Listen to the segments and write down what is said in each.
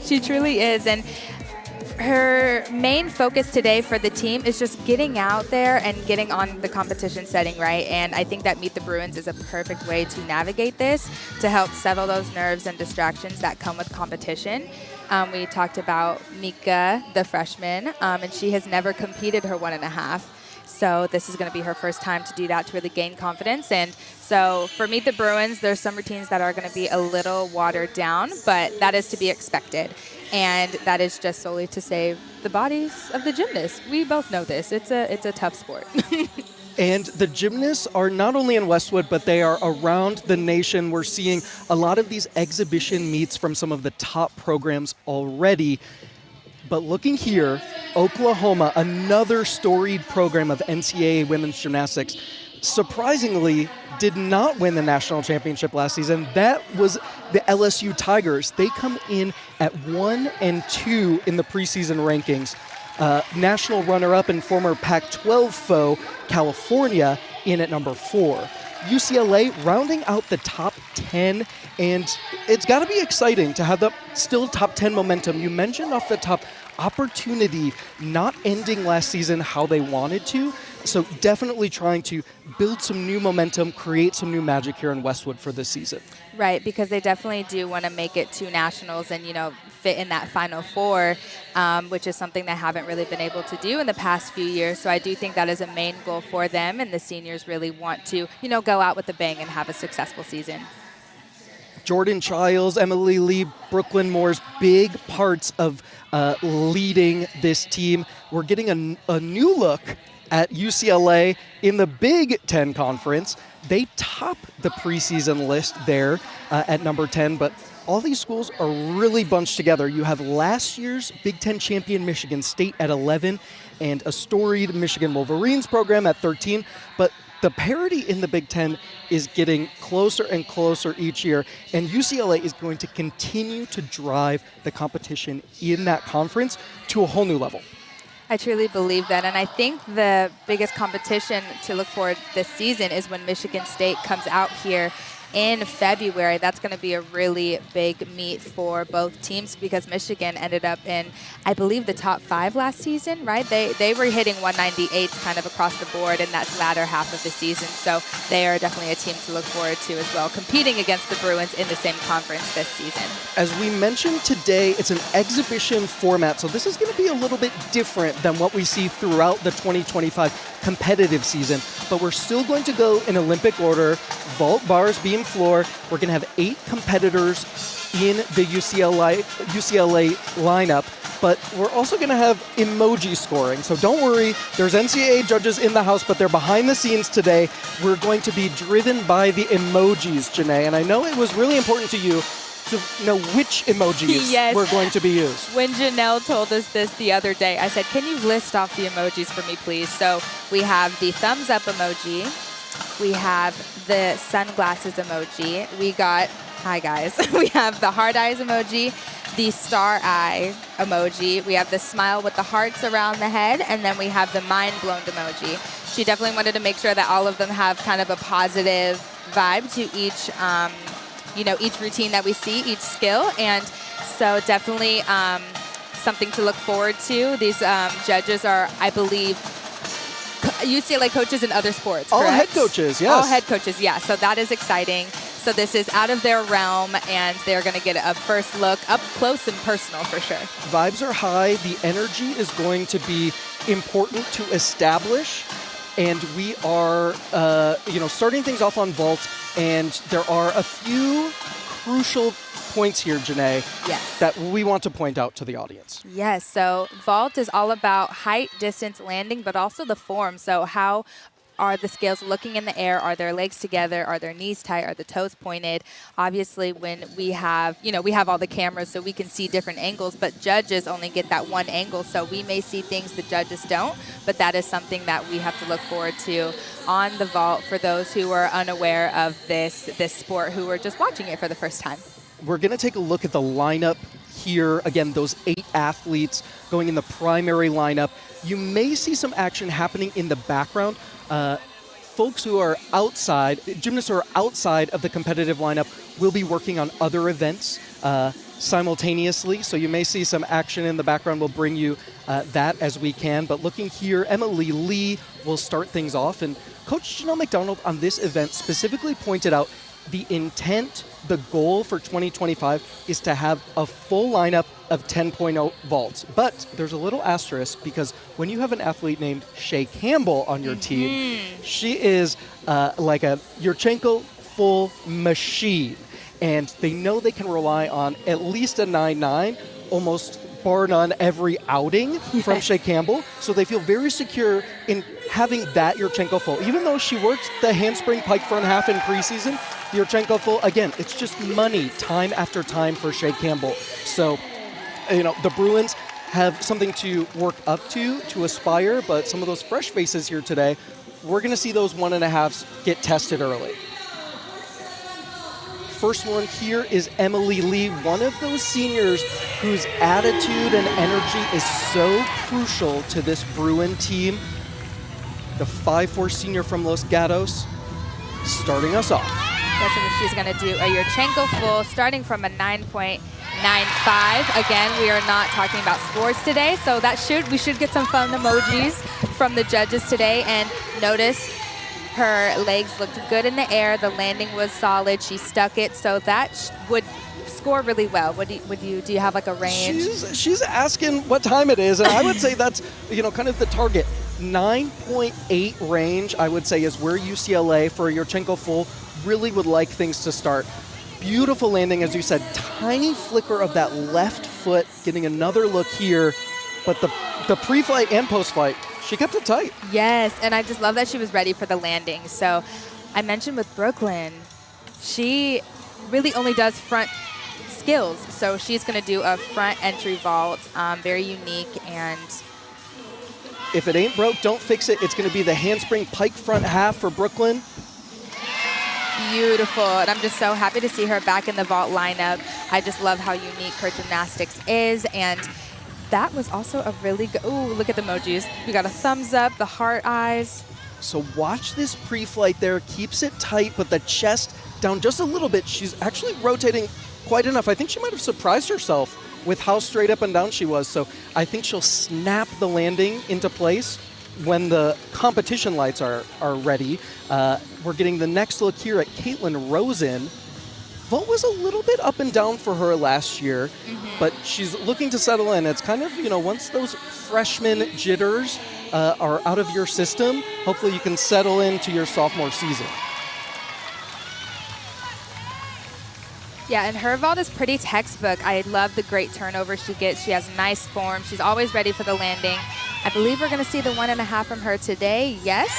She truly is. And her main focus today for the team is just getting out there and getting on the competition setting, right? And I think that Meet the Bruins is a perfect way to navigate this, to help settle those nerves and distractions that come with competition. We talked about Mika, the freshman, and she has never competed her 1.5. So this is going to be her first time to do that, to really gain confidence. And so for Meet the Bruins, there's some routines that are going to be a little watered down, but that is to be expected. And that is just solely to save the bodies of the gymnasts. We both know this. It's a tough sport. And the gymnasts are not only in Westwood, but they are around the nation. We're seeing a lot of these exhibition meets from some of the top programs already. But looking here, Oklahoma, another storied program of NCAA women's gymnastics, surprisingly did not win the national championship last season. That was the LSU Tigers. They come in at 1 and 2 in the preseason rankings. National runner-up and former Pac-12 foe, California, in at number 4. UCLA rounding out the top 10, and it's got to be exciting to have the still top 10 momentum. You mentioned off the top opportunity not ending last season how they wanted to, so definitely trying to build some new momentum, create some new magic here in Westwood for this season. Right, because they definitely do want to make it to nationals and, fit in that Final Four, which is something they haven't really been able to do in the past few years. So I do think that is a main goal for them, and the seniors really want to, go out with a bang and have a successful season. Jordan Childs, Emily Lee, Brooklyn Moore's big parts of leading this team. We're getting a new look at UCLA in the Big Ten Conference. They top the preseason list there at number 10, but all these schools are really bunched together. You have last year's Big Ten champion Michigan State at 11 and a storied Michigan Wolverines program at 13, but the parity in the Big Ten is getting closer and closer each year, and UCLA is going to continue to drive the competition in that conference to a whole new level. I truly believe that, and I think the biggest competition to look forward this season is when Michigan State comes out here in February. That's going to be a really big meet for both teams because Michigan ended up in, I believe, the top 5 last season, right? They were hitting 198 kind of across the board in that latter half of the season. So they are definitely a team to look forward to as well, competing against the Bruins in the same conference this season. As we mentioned today, it's an exhibition format, so this is going to be a little bit different than what we see throughout the 2025 competitive season, but we're still going to go in Olympic order, vault, bars, beam, floor. We're going to have 8 competitors in the UCLA lineup, but we're also going to have emoji scoring. So don't worry, there's NCAA judges in the house, but they're behind the scenes today. We're going to be driven by the emojis, Janae, and I know it was really important to you to know which emojis were going to be used. When Janelle told us this the other day, I said, can you list off the emojis for me, please? So we have the thumbs up emoji. We have the sunglasses emoji. We got, hi guys, we have the hard eyes emoji, the star eye emoji. We have the smile with the hearts around the head, and then we have the mind blown emoji. She definitely wanted to make sure that all of them have kind of a positive vibe to each each routine that we see, each skill. And so definitely something to look forward to. These judges are, I believe, UCLA coaches in other sports, All correct? head coaches, yes. All head coaches, yeah. So that is exciting. So this is out of their realm, and they're going to get a first look up close and personal for sure. Vibes are high. The energy is going to be important to establish. And we are, starting things off on vault, and there are a few crucial points here, Janae, that we want to point out to the audience. Yes, so vault is all about height, distance, landing, but also the form. So how are the scales looking in the air? Are their legs together? Are their knees tight? Are the toes pointed? Obviously, when we have, we have all the cameras so we can see different angles, but judges only get that one angle. So we may see things the judges don't, but that is something that we have to look forward to on the vault for those who are unaware of this sport, who are just watching it for the first time. We're going to take a look at the lineup here. Again, those 8 athletes going in the primary lineup. You may see some action happening in the background. Folks who are outside, gymnasts who are outside of the competitive lineup will be working on other events. simultaneously, so you may see some action in the background. We'll bring you that as we can. But looking here, Emily Lee will start things off. And Coach Janelle McDonald on this event specifically pointed out the intent, the goal for 2025 is to have a full lineup of 10.0 vaults. But there's a little asterisk because when you have an athlete named Shay Campbell on your team, she is like a Yurchenko full machine. And they know they can rely on at least a 9.9, almost bar none every outing from Shay Campbell. So they feel very secure in having that Yurchenko full. Even though she worked the handspring pike front half in preseason, Yurchenko full, again, it's just money time after time for Shay Campbell. So, the Bruins have something to work up to aspire, but some of those fresh faces here today, we're going to see those 1.5s get tested early. First one here is Emily Lee, one of those seniors whose attitude and energy is so crucial to this Bruin team. The 5'4" senior from Los Gatos, starting us off. Yes, and she's going to do a Yurchenko full, starting from a 9.95. Again, we are not talking about scores today, so we should get some fun emojis from the judges today. And notice her legs looked good in the air. The landing was solid. She stuck it, so that would score really well. Do you have like a range? She's asking what time it is, and I would say that's kind of the target. 9.8 range, I would say, is where UCLA for Yurchenko full really would like things to start. Beautiful landing, as you said, tiny flicker of that left foot, getting another look here, but the pre-flight and post-flight, she kept it tight. Yes, and I just love that she was ready for the landing. So I mentioned with Brooklyn, she really only does front skills. So she's going to do a front entry vault, very unique. And if it ain't broke, don't fix it. It's going to be the handspring pike front half for Brooklyn. Beautiful, and I'm just so happy to see her back in the vault lineup. I just love how unique her gymnastics is, and that was also a really good, ooh, look at the emojis. We got a thumbs up, the heart eyes. So watch this pre-flight there, keeps it tight, but the chest down just a little bit. She's actually rotating quite enough. I think she might have surprised herself with how straight up and down she was, so I think she'll snap the landing into place when the competition lights are ready. We're getting the next look here at Caitlin Rosen. Vault was a little bit up and down for her last year, but she's looking to settle in. It's kind of, once those freshman jitters are out of your system, hopefully you can settle into your sophomore season. Yeah, and her vault is pretty textbook. I love the great turnover she gets. She has nice form. She's always ready for the landing. I believe we're going to see the 1.5 from her today. Yes.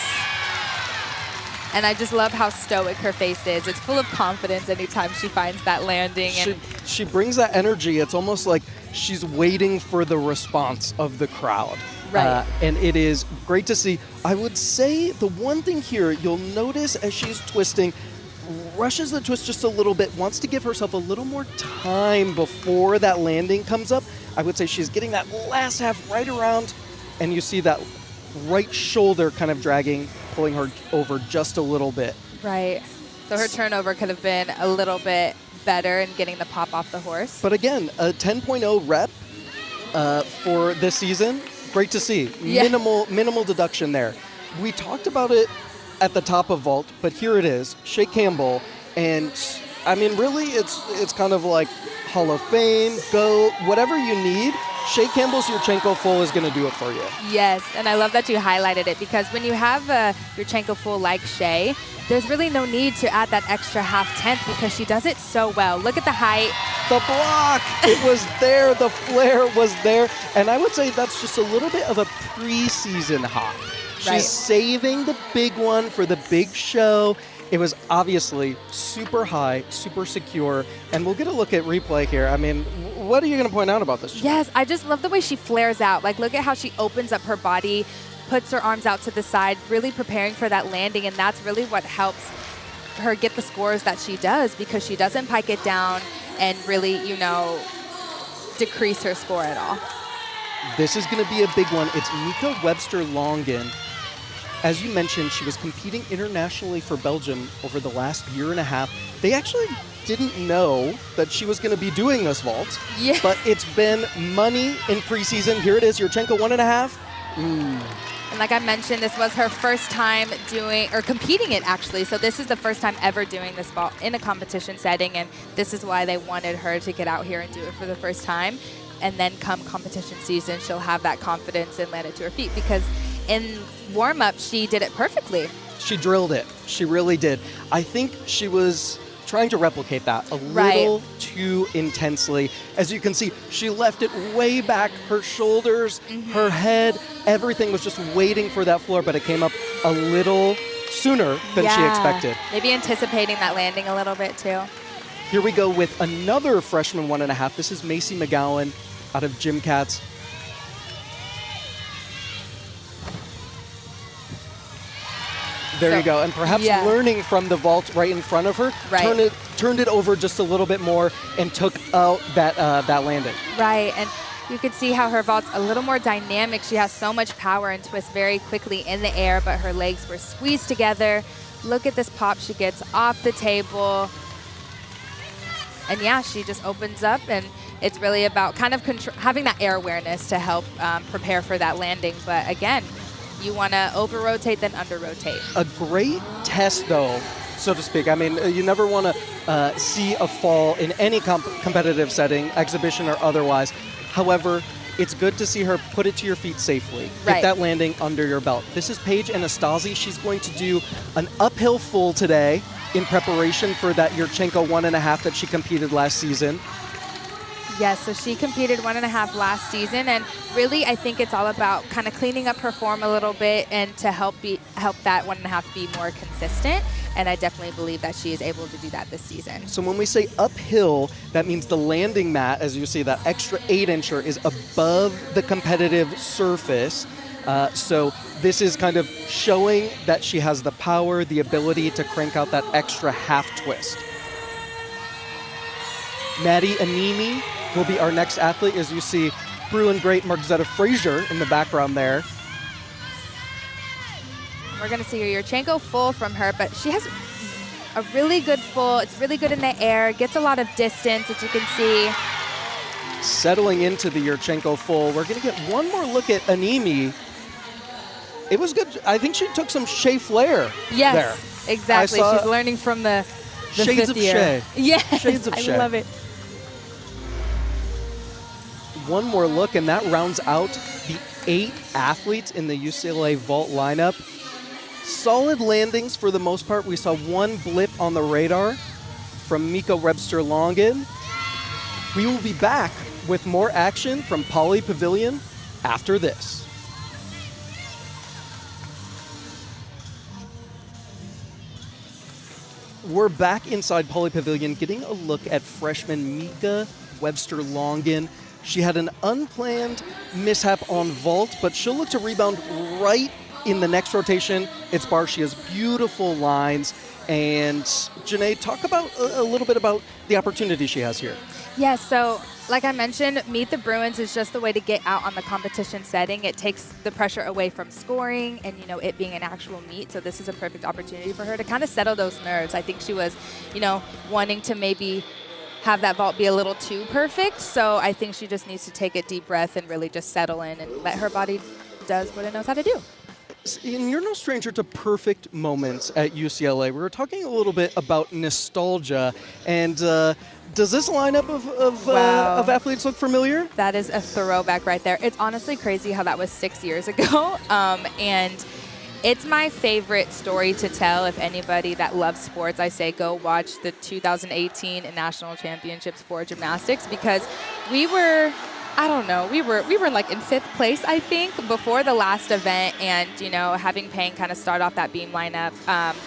And I just love how stoic her face is. It's full of confidence anytime she finds that landing. She brings that energy. It's almost like she's waiting for the response of the crowd. Right. And it is great to see. I would say the one thing here you'll notice as she's twisting, rushes the twist just a little bit, wants to give herself a little more time before that landing comes up. I would say she's getting that last half right around, and you see that right shoulder kind of dragging, pulling her over just a little bit. Right. So her turnover could have been a little bit better in getting the pop off the horse. But again, a 10.0 rep for this season, great to see. Yeah. Minimal deduction there. We talked about it at the top of vault, but here it is, Shay Campbell, and I mean, really, it's kind of like Hall of Fame, GOAT, whatever you need. Shay Campbell's Yurchenko full is going to do it for you. Yes, and I love that you highlighted it, because when you have a Yurchenko full like Shay, there's really no need to add that extra half-tenth because she does it so well. Look at the height. The block, it was there, the flare was there, and I would say that's just a little bit of a preseason hop. She's saving the big one for the big show. It was obviously super high, super secure, and we'll get a look at replay here. I mean, what are you going to point out about this? Yes, I just love the way she flares out. Like, look at how she opens up her body, puts her arms out to the side, really preparing for that landing, and that's really what helps her get the scores that she does, because she doesn't pike it down and really, decrease her score at all. This is going to be a big one. It's Mika Webster-Longen. As you mentioned, she was competing internationally for Belgium over the last year and a half. They actually didn't know that she was going to be doing this vault. Yeah. But it's been money in preseason. Here it is, Yurchenko 1.5. And like I mentioned, this was her first time competing it, actually. So this is the first time ever doing this vault in a competition setting, and this is why they wanted her to get out here and do it for the first time. And then come competition season, she'll have that confidence and land it to her feet, because in warm-up, she did it perfectly. She drilled it. She really did. I think she was trying to replicate that a little too intensely. As you can see, she left it way back. Her shoulders, her head, everything was just waiting for that floor, but it came up a little sooner than she expected. Maybe anticipating that landing a little bit too. Here we go with another freshman 1.5. This is Macy McGowan out of Gym Cats. There you go. And perhaps learning from the vault right in front of her, turned it over just a little bit more and took out that landing. Right. And you could see how her vault's a little more dynamic. She has so much power and twists very quickly in the air, but her legs were squeezed together. Look at this pop she gets off the table. And yeah, she just opens up, and it's really about kind of having that air awareness to help prepare for that landing. But again, you want to over-rotate, then under-rotate. A great test, though, so to speak. I mean, you never want to see a fall in any competitive setting, exhibition or otherwise. However, it's good to see her put it to your feet safely. Get that landing under your belt. This is Paige Anastasi. She's going to do an uphill full today in preparation for that Yurchenko 1.5 that she competed last season. Yes, so she competed 1.5 last season, and really I think it's all about kind of cleaning up her form a little bit and to help that 1.5 be more consistent, and I definitely believe that she is able to do that this season. So when we say uphill, that means the landing mat, as you see, that extra 8-incher is above the competitive surface. So this is kind of showing that she has the power, the ability to crank out that extra half twist. Maddie Animi will be our next athlete. As you see, Bruin great Margzetta Frazier in the background there. We're going to see your Yurchenko full from her, but she has a really good full. It's really good in the air, gets a lot of distance, as you can see. Settling into the Yurchenko full. We're going to get one more look at Animi. It was good. I think she took some Shea Flair there. Exactly. She's learning from the Shades of Shea. Yes, Shades of Shea. I love it. One more look, and that rounds out the 8 athletes in the UCLA vault lineup. Solid landings for the most part. We saw one blip on the radar from Mika Webster-Longen. We will be back with more action from Poly Pavilion after this. We're back inside Poly Pavilion getting a look at freshman Mika Webster-Longen. She had an unplanned mishap on vault, but she'll look to rebound right in the next rotation. It's bar. She has beautiful lines. And Janae, talk about a little bit about the opportunity she has here. Yeah, so like I mentioned, Meet the Bruins is just the way to get out on the competition setting. It takes the pressure away from scoring and, it being an actual meet. So this is a perfect opportunity for her to kind of settle those nerves. I think she was, wanting to maybe have that vault be a little too perfect. So I think she just needs to take a deep breath and really just settle in and let her body does what it knows how to do. And you're no stranger to perfect moments at UCLA. We were talking a little bit about nostalgia, and does this lineup of athletes look familiar? That is a throwback right there. It's honestly crazy how that was 6 years ago, and it's my favorite story to tell. If anybody that loves sports, I say go watch the 2018 National Championships for gymnastics, because we were like in 5th place, I think, before the last event, and having Payne kind of start off that beam lineup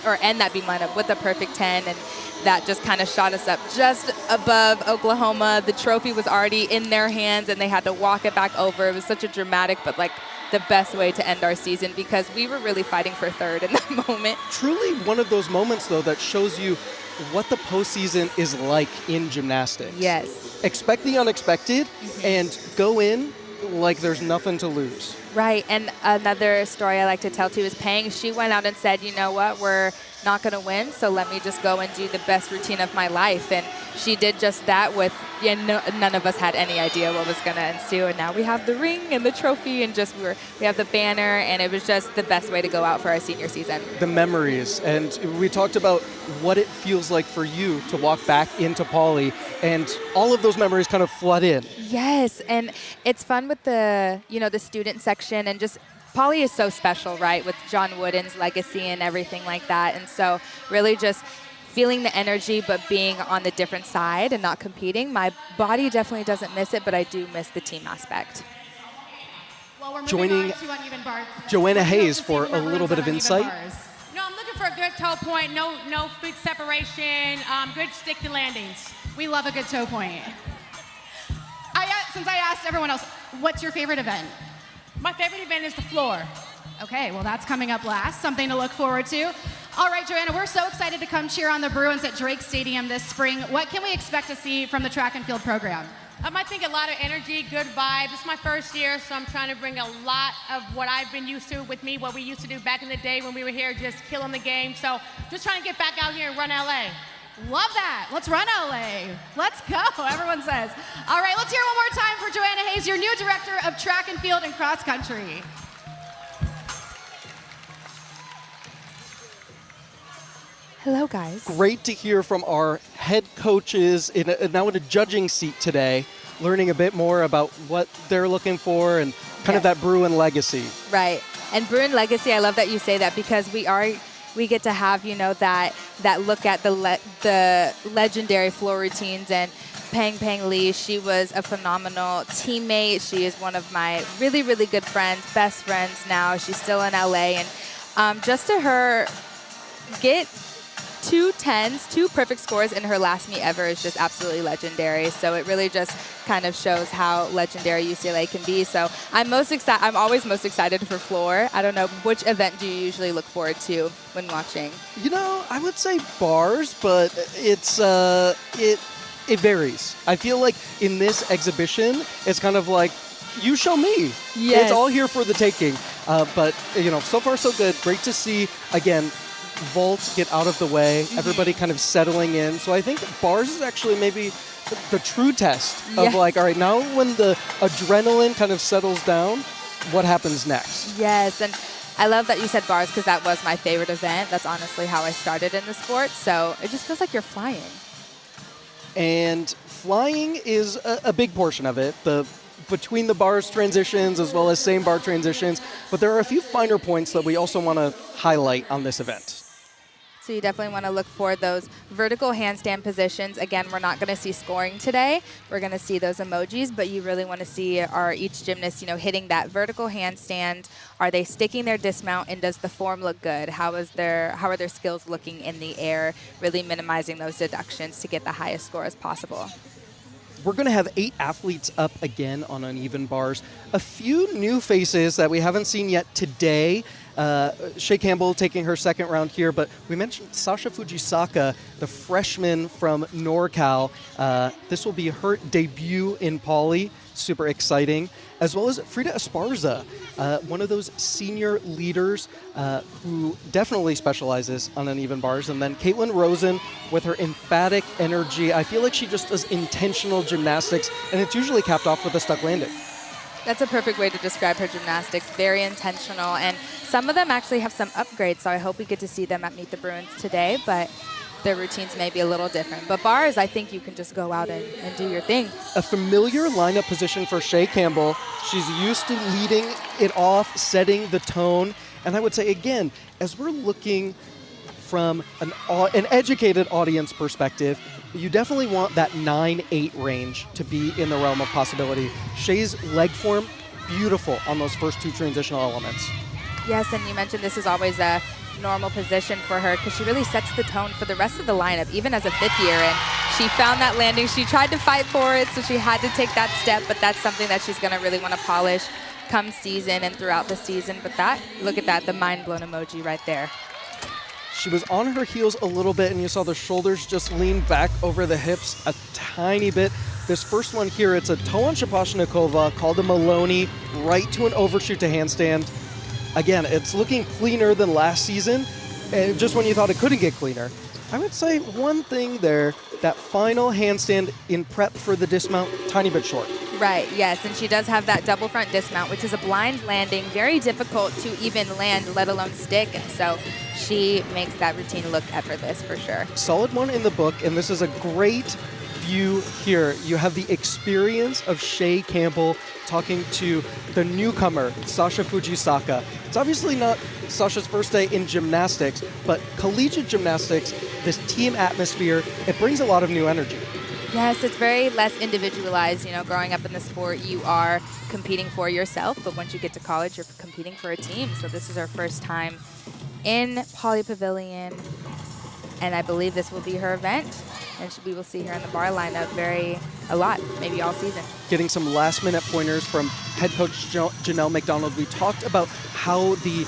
or end that beam lineup with a perfect 10, and that just kind of shot us up just above Oklahoma. The trophy was already in their hands, and they had to walk it back over. It was such a dramatic, but like the best way to end our season, because we were really fighting for 3rd in that moment. Truly one of those moments, though, that shows you what the postseason is like in gymnastics. Yes. Expect the unexpected and go in like there's nothing to lose. Right, and another story I like to tell too is Pang. She went out and said, you know what, we're not going to win, so let me just go and do the best routine of my life. And she did just that with, none of us had any idea what was going to ensue. And now we have the ring and the trophy and just we have the banner, and it was just the best way to go out for our senior season. The memories, and we talked about what it feels like for you to walk back into Pauley, and all of those memories kind of flood in. Yes, and it's fun with the, the student section, and just Pauley is so special, right, with John Wooden's legacy and everything like that. And so really just feeling the energy, but being on the different side and not competing. My body definitely doesn't miss it, but I do miss the team aspect. Well, we're Joining on to uneven bars. Joanna Hayes for a little bit of insight. No, I'm looking for a good toe point, no big separation, good stick to landings. We love a good toe point. Since I asked everyone else, what's your favorite event? My favorite event is the floor. Okay, well, that's coming up last, something to look forward to. All right, Joanna, we're so excited to come cheer on the Bruins at Drake Stadium this spring. What can we expect to see from the track and field program? I think a lot of energy, good vibes. This is my first year, so I'm trying to bring a lot of what I've been used to with me, what we used to do back in the day when we were here just killing the game. So just trying to get back out here and run LA. Love that. Let's run LA. Let's go, everyone says. All right, let's hear it one more time for Joanna Hayes, your new director of track and field and cross country. Hello, guys. Great to hear from our head coaches now in a judging seat today, learning a bit more about what they're looking for and kind of that Bruin legacy. Right. And Bruin legacy, I love that you say that, because we get to have, that look at the legendary floor routines. And Peng Lee, she was a phenomenal teammate. She is one of my really, really good friends, best friends now. She's still in LA. And just to her get 2 10s, 2 perfect scores in her last meet ever is just absolutely legendary. So it really just kind of shows how legendary UCLA can be. So I'm always most excited for floor. I don't know, which event do you usually look forward to when watching? I would say bars, but it varies. I feel like in this exhibition, it's kind of like, you show me. Yes. It's all here for the taking. But so far so good. Great to see, again, vault get out of the way, everybody kind of settling in. So I think bars is actually maybe the true test of all right, now when the adrenaline kind of settles down, what happens next? Yes, and I love that you said bars, because that was my favorite event. That's honestly how I started in the sport. So it just feels like you're flying. And flying is a big portion of it. Between the bars transitions as well as same bar transitions, but there are a few finer points that we also want to highlight on this event. So you definitely want to look for those vertical handstand positions. Again, we're not going to see scoring today. We're going to see those emojis, but you really want to see each gymnast, hitting that vertical handstand. Are they sticking their dismount, and does the form look good? How are their skills looking in the air? Really minimizing those deductions to get the highest score as possible. We're going to have 8 athletes up again on uneven bars. A few new faces that we haven't seen yet today. Shea Campbell taking her second round here, but we mentioned Sasha Fujisaka, the freshman from NorCal. This will be her debut in Pauley. Super exciting. As well as Frida Esparza, one of those senior leaders who definitely specializes on uneven bars. And then Caitlin Rosen with her emphatic energy. I feel like she just does intentional gymnastics, and it's usually capped off with a stuck landing. That's a perfect way to describe her gymnastics. Very intentional. And some of them actually have some upgrades, so I hope we get to see them at Meet the Bruins today. But their routines may be a little different. But bars, I think you can just go out and do your thing. A familiar lineup position for Shea Campbell. She's used to leading it off, setting the tone. And I would say, again, as we're looking from an educated audience perspective, you definitely want that 9-8 range to be in the realm of possibility. Shea's leg form, beautiful on those first 2 transitional elements. Yes, and you mentioned this is always a normal position for her, because she really sets the tone for the rest of the lineup, even as a 5th year. And she found that landing. She tried to fight for it, so she had to take that step, but that's something that she's going to really want to polish come season and throughout the season. But look at that, the mind-blown emoji right there. She was on her heels a little bit, and you saw the shoulders just lean back over the hips a tiny bit. This first one here, it's a toe on Shaposhnikova, called a Maloney, right to an overshoot to handstand. Again, it's looking cleaner than last season, just when you thought it couldn't get cleaner. I would say one thing there, that final handstand in prep for the dismount, tiny bit short. Right, yes, and she does have that double front dismount, which is a blind landing, very difficult to even land, let alone stick. So she makes that routine look effortless for sure. Solid one in the book, and this is a great view here. You have the experience of Shea Campbell talking to the newcomer, Sasha Fujisaka. It's obviously not Sasha's first day in gymnastics, but collegiate gymnastics, this team atmosphere, it brings a lot of new energy. Yes, it's very less individualized. You know, growing up in the sport, you are competing for yourself, but once you get to college, you're competing for a team. So this is her first time in Poly Pavilion, and I believe this will be her event. And we will see her in the bar lineup a lot, maybe all season. Getting some last-minute pointers from head coach Janelle McDonald. We talked about how the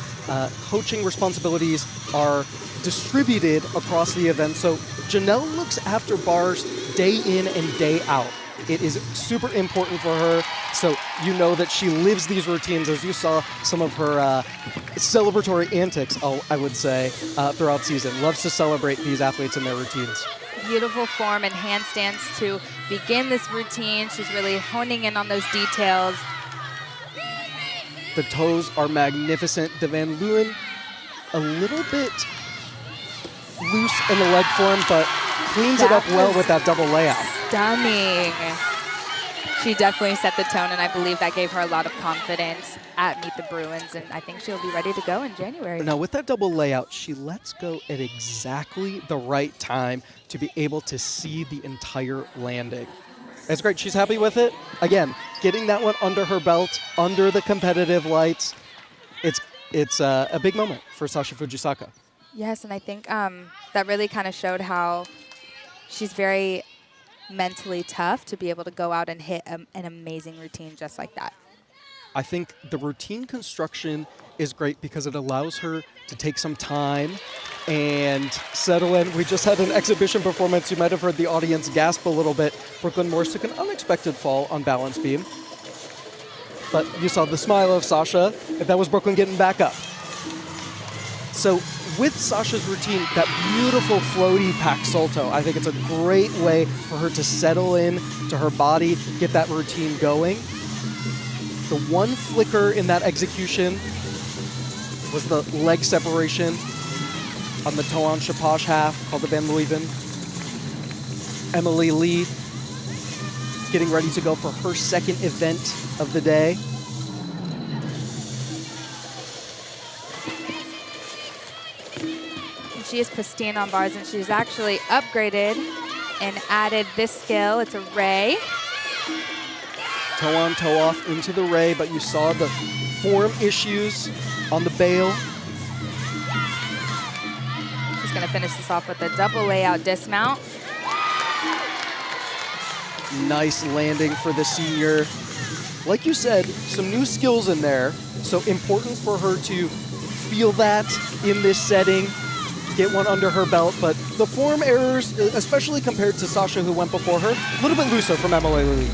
coaching responsibilities are distributed across the event. So Janelle looks after bars day in and day out. It is super important for her. So you know that she lives these routines, as you saw some of her celebratory antics, I would say, throughout season. Loves to celebrate these athletes and their routines. Beautiful form and handstands to begin this routine. She's really honing in on those details. The toes are magnificent. De Van Leeuwen, a little bit loose in the leg form, but cleans it up well with that double layout. Stunning. She definitely set the tone, and I believe that gave her a lot of confidence at Meet the Bruins, and I think she'll be ready to go in January. Now, with that double layout, she lets go at exactly the right time to be able to see the entire landing. It's great. She's happy with it. Again, getting that one under her belt, under the competitive lights, it's a big moment for Sasha Fujisaka. Yes, and I think that really kind of showed how she's very mentally tough to be able to go out and hit an amazing routine just like that. I think the routine construction is great because it allows her to take some time and settle in. We just had an exhibition performance. You might have heard the audience gasp a little bit. Brooklyn Morse took an unexpected fall on balance beam. But you saw the smile of Sasha. That was Brooklyn getting back up. So with Sasha's routine, that beautiful floaty pack salto, I think it's a great way for her to settle in to her body, get that routine going. The one flicker in that execution was the leg separation on the Toan Shaposh half called the Van Leeuwen. Emily Lee getting ready to go for her second event of the day. She is pristine on bars, and she's actually upgraded and added this skill. It's a ray. Toe on, toe off into the ray, but you saw the form issues on the bail. She's going to finish this off with a double layout dismount. Nice landing for the senior. Like you said, some new skills in there, so important for her to feel that in this setting, get one under her belt, but the form errors, especially compared to Sasha who went before her, a little bit looser from Emily Lee.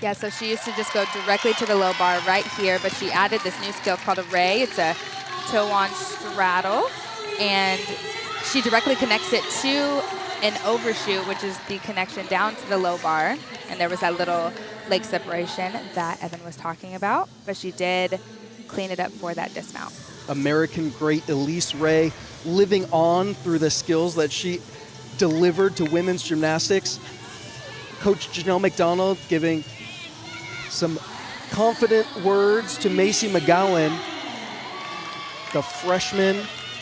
Yeah, so she used to just go directly to the low bar right here, but she added this new skill called a ray. It's a toe-on straddle, and she directly connects it to an overshoot, which is the connection down to the low bar. And there was that little leg separation that Evan was talking about, but she did clean it up for that dismount. American great Elise Ray living on through the skills that she delivered to women's gymnastics. Coach Janelle McDonald giving some confident words to Macy McGowan. The freshman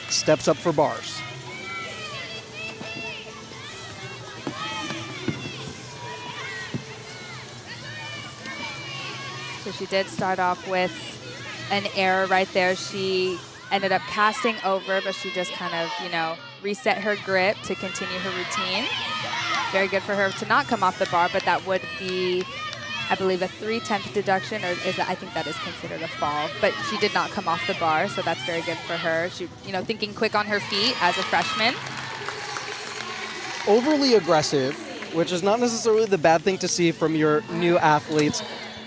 steps up for bars. So she did start off with an error right there. She ended up casting over, but she just kind of, reset her grip to continue her routine. Very good for her to not come off the bar, but that would be, I believe, a 3/10 deduction, or I think that is considered a fall. But she did not come off the bar, so that's very good for her. She, thinking quick on her feet as a freshman. Overly aggressive, which is not necessarily the bad thing to see from your new athletes,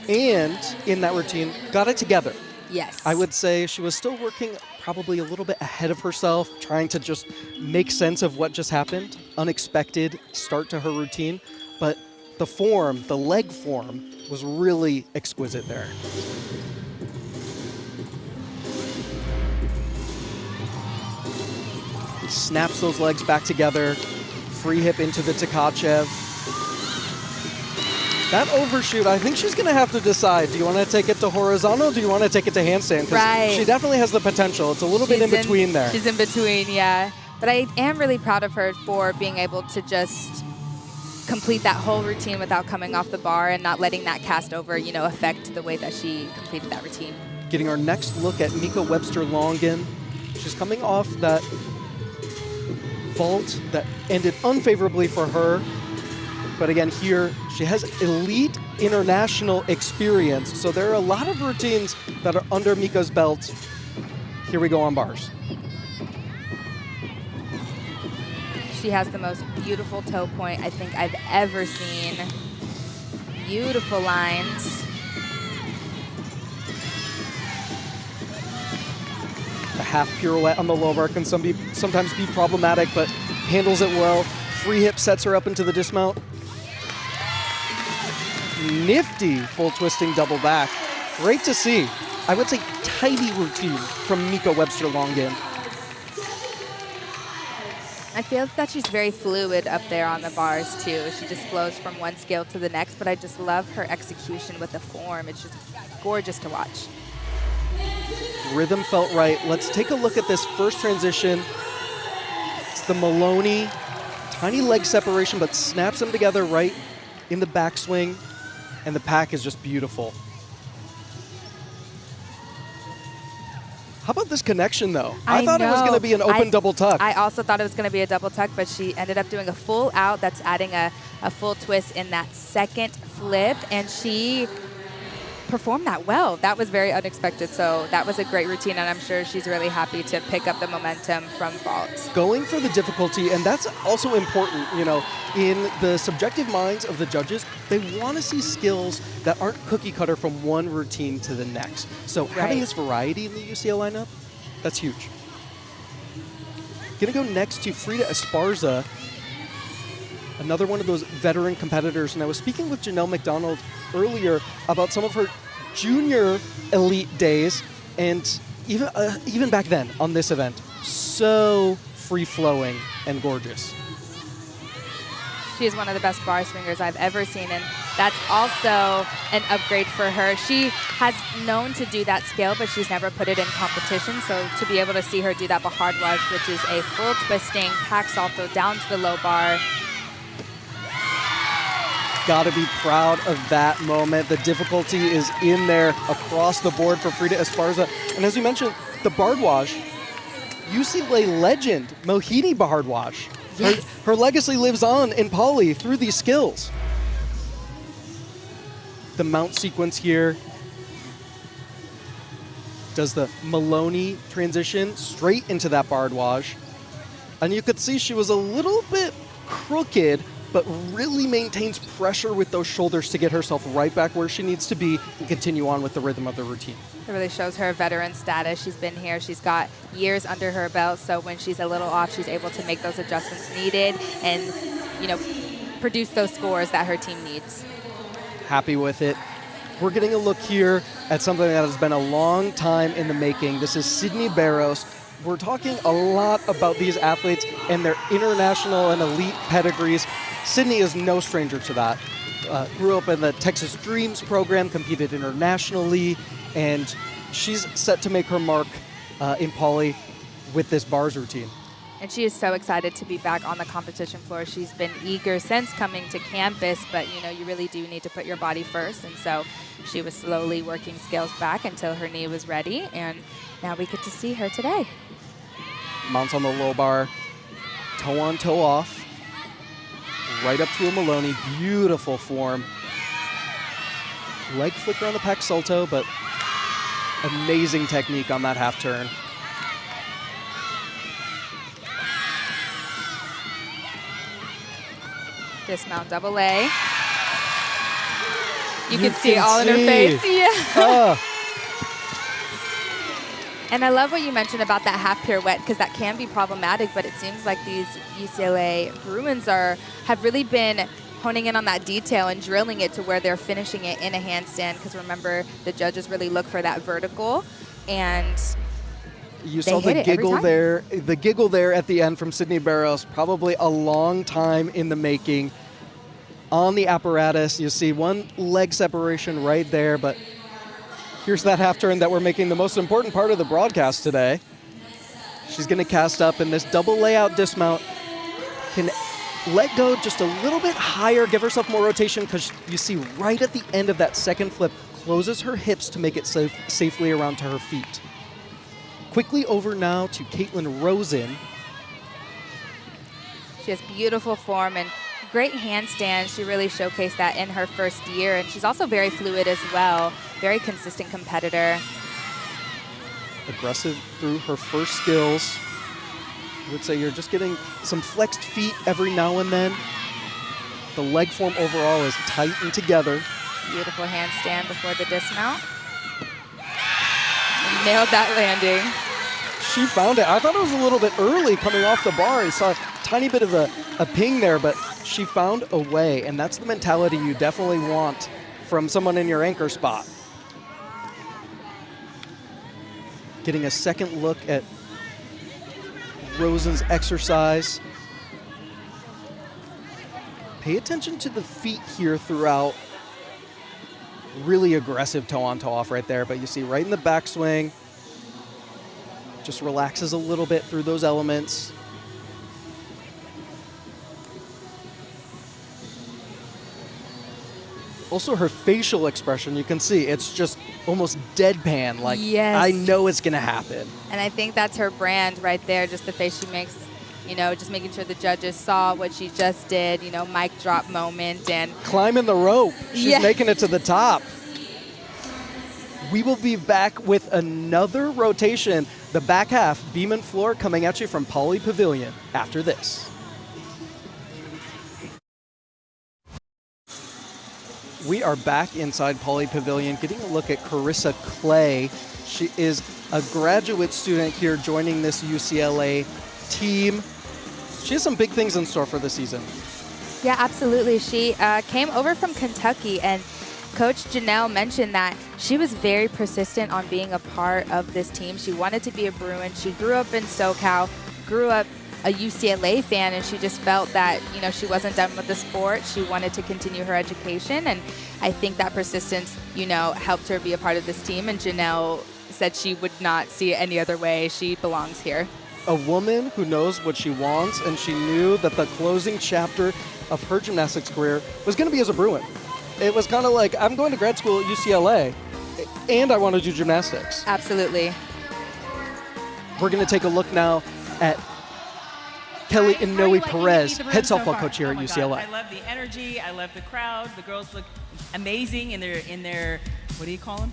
and in that routine, got it together. Yes. I would say she was still working probably a little bit ahead of herself, trying to just make sense of what just happened. Unexpected start to her routine, but the form, the leg form, was really exquisite there. Snaps those legs back together, free hip into the Tkachev. That overshoot, I think she's going to have to decide. Do you want to take it to horizontal? Do you want to take it to handstand? Because Right. she definitely has the potential. It's a little bit in between there. She's in between, yeah. But I am really proud of her for being able to just complete that whole routine without coming off the bar and not letting that cast over, affect the way that she completed that routine. Getting our next look at Mika Webster-Longin. She's coming off that vault that ended unfavorably for her. But again, here, she has elite international experience. So there are a lot of routines that are under Mika's belt. Here we go on bars. She has the most beautiful toe point I think I've ever seen. Beautiful lines. The half pirouette on the low bar can sometimes be problematic, but handles it well. Free hip sets her up into the dismount. Nifty full twisting double back. Great to see. I would say tidy routine from Mika Webster-Longin. I feel that she's very fluid up there on the bars too. She just flows from one scale to the next, but I just love her execution with the form. It's just gorgeous to watch. Rhythm felt right. Let's take a look at this first transition. It's the Maloney. Tiny leg separation, but snaps them together right in the backswing. And the pack is just beautiful. How about this connection, though? I thought it was going to be an open double tuck. I also thought it was going to be a double tuck, but she ended up doing a full out. That's adding a full twist in that second flip, and she performed that well. That was very unexpected, so that was a great routine, and I'm sure she's really happy to pick up the momentum from vault. Going for the difficulty, and that's also important, in the subjective minds of the judges, they want to see skills that aren't cookie cutter from one routine to the next. So having this variety in the UCL lineup, that's huge. Gonna go next to Frida Esparza, another one of those veteran competitors. And I was speaking with Janelle McDonald earlier about some of her junior elite days, and even back then on this event, so free-flowing and gorgeous. She is one of the best bar swingers I've ever seen, and that's also an upgrade for her. She has known to do that skill, but she's never put it in competition, so to be able to see her do that bahardwaj, which is a full twisting pack salto down to the low bar. Gotta be proud of that moment. The difficulty is in there across the board for Frida Esparza. And as you mentioned, the bahardwaj, UCLA legend, Mohini bahardwaj. Yes. Her legacy lives on in Poly through these skills. The mount sequence here does the Maloney transition straight into that bahardwaj. And you could see she was a little bit crooked, but really maintains pressure with those shoulders to get herself right back where she needs to be and continue on with the rhythm of the routine. It really shows her veteran status. She's been here. She's got years under her belt, so when she's a little off, she's able to make those adjustments needed and, produce those scores that her team needs. Happy with it. We're getting a look here at something that has been a long time in the making. This is Sydney Barros. We're talking a lot about these athletes and their international and elite pedigrees. Sydney is no stranger to that. Grew up in the Texas Dreams program, competed internationally, and she's set to make her mark in Poly with this bars routine. And she is so excited to be back on the competition floor. She's been eager since coming to campus, but you really do need to put your body first. And so she was slowly working skills back until her knee was ready, and now we get to see her today. Mounts on the low bar, toe on, toe off, right up to a Maloney. Beautiful form. Leg flicker on the pack salto, but amazing technique on that half turn. Dismount double A. You can see it all in her face. Yeah. And I love what you mentioned about that half pirouette, because that can be problematic, but it seems like these UCLA Bruins have really been honing in on that detail and drilling it to where they're finishing it in a handstand, because remember, the judges really look for that vertical, and you saw the giggle there at the end from Sydney Barros, probably a long time in the making. On the apparatus, you see one leg separation right there, but here's that half turn that we're making the most important part of the broadcast today. She's going to cast up in this double layout dismount. Can let go just a little bit higher, give herself more rotation, because you see right at the end of that second flip, closes her hips to make it safely around to her feet. Quickly over now to Caitlin Rosen. She has beautiful form and great handstand. She really showcased that in her first year, and she's also very fluid as well. Very consistent competitor. Aggressive through her first skills. I would say you're just getting some flexed feet every now and then. The leg form overall is tight and together. Beautiful handstand before the dismount. Nailed that landing. She found it. I thought it was a little bit early coming off the bar. I saw a tiny bit of a ping there, but she found a way, and that's the mentality you definitely want from someone in your anchor spot. Getting a second look at Rosen's exercise. Pay attention to the feet here throughout. Really aggressive toe on toe off right there, but you see right in the backswing, just relaxes a little bit through those elements. Also her facial expression, you can see it's just almost deadpan, like yes. I know it's gonna happen. And I think that's her brand right there, just the face she makes, just making sure the judges saw what she just did, mic drop moment and climbing the rope. She's making it to the top. We will be back with another rotation, the back half, beam and floor, coming at you from Poly Pavilion after this. We are back inside Poly Pavilion, getting a look at Carissa Clay. She is a graduate student here joining this UCLA team. She has some big things in store for the season. Yeah, absolutely. She came over from Kentucky, and Coach Janelle mentioned that she was very persistent on being a part of this team. She wanted to be a Bruin. She grew up in SoCal, grew up a UCLA fan, and she just felt that, she wasn't done with the sport. She wanted to continue her education, and I think that persistence, helped her be a part of this team, and Janelle said she would not see it any other way. She belongs here. A woman who knows what she wants, and she knew that the closing chapter of her gymnastics career was going to be as a Bruin. It was kind of like, I'm going to grad school at UCLA, and I want to do gymnastics. Absolutely. We're going to take a look now at Kelly Inoue Perez, head softball coach here at UCLA. God. I love the energy. I love the crowd. The girls look amazing in their what do you call them?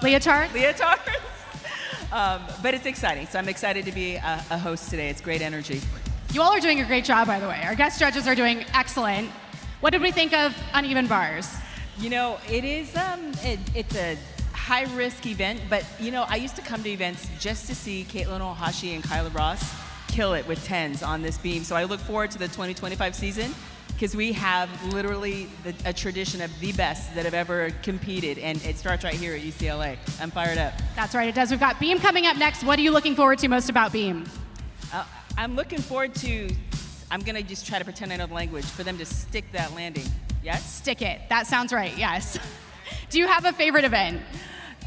Leotard? Leotards. But it's exciting. So I'm excited to be a host today. It's great energy. You all are doing a great job, by the way. Our guest judges are doing excellent. What did we think of uneven bars? It is, it's a high-risk event, but, I used to come to events just to see Caitlin Ohashi and Kyla Ross kill it with 10s on this beam. So I look forward to the 2025 season because we have literally a tradition of the best that have ever competed, and it starts right here at UCLA. I'm fired up. That's right, it does. We've got beam coming up next. What are you looking forward to most about beam? I'm looking forward to, I'm going to just try to pretend I know the language, for them to stick that landing. Yes? Stick it. That sounds right, yes. Do you have a favorite event?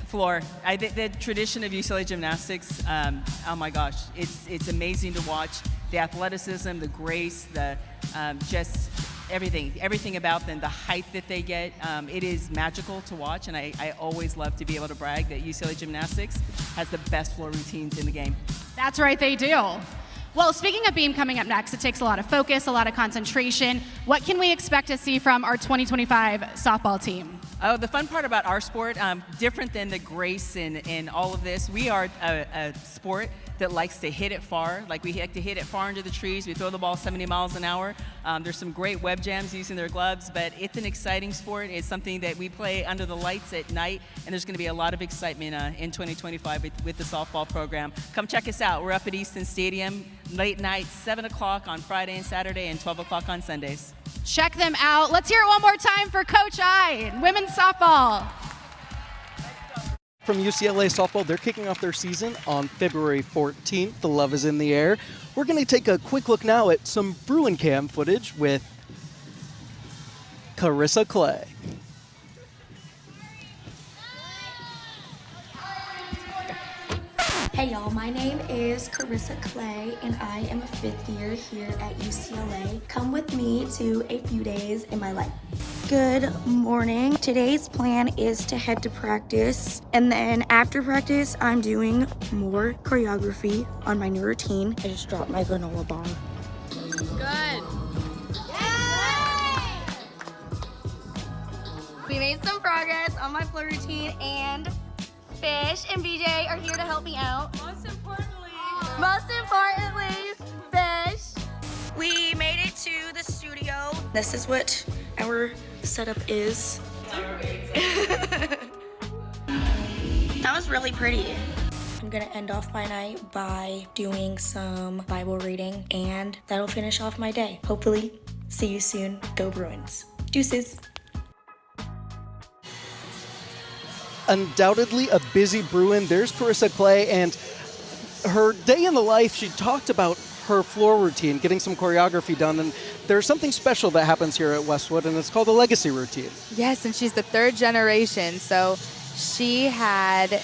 Floor. The tradition of UCLA gymnastics, oh my gosh, it's amazing to watch. The athleticism, the grace, the just everything about them, the height that they get. It is magical to watch, and I always love to be able to brag that UCLA gymnastics has the best floor routines in the game. That's right, they do. Well, speaking of beam coming up next, it takes a lot of focus, a lot of concentration. What can we expect to see from our 2025 softball team? Oh, the fun part about our sport, different than the grace and all of this, we are a sport that likes to hit it far. Like we like to hit it far into the trees. We throw the ball 70 miles an hour. There's some great web jams using their gloves, but it's an exciting sport. It's something that we play under the lights at night, and there's going to be a lot of excitement in 2025 with the softball program. Come check us out. We're up at Easton Stadium, late night, 7 o'clock on Friday and Saturday, and 12 o'clock on Sundays. Check them out. Let's hear it one more time for Coach I, women's softball. From UCLA softball, they're kicking off their season on February 14th. The love is in the air. We're going to take a quick look now at some Bruin Cam footage with Carissa Clay. Hey y'all, my name is Carissa Clay and I am a 5th year here at UCLA. Come with me to a few days in my life. Good morning. Today's plan is to head to practice, and then after practice I'm doing more choreography on my new routine. I just dropped my granola bar. Good. We made some progress on my floor routine, and Fish and BJ are here to help me out. Most importantly, Fish. We made it to the studio. This is what our setup is. That was really pretty. I'm gonna end off my night by doing some Bible reading, and that'll finish off my day. Hopefully, see you soon. Go Bruins. Deuces. Undoubtedly a busy Bruin. There's Carissa Clay, and her day in the life, she talked about her floor routine, getting some choreography done, and there's something special that happens here at Westwood, and it's called a legacy routine. Yes, and she's the 3rd generation, so she had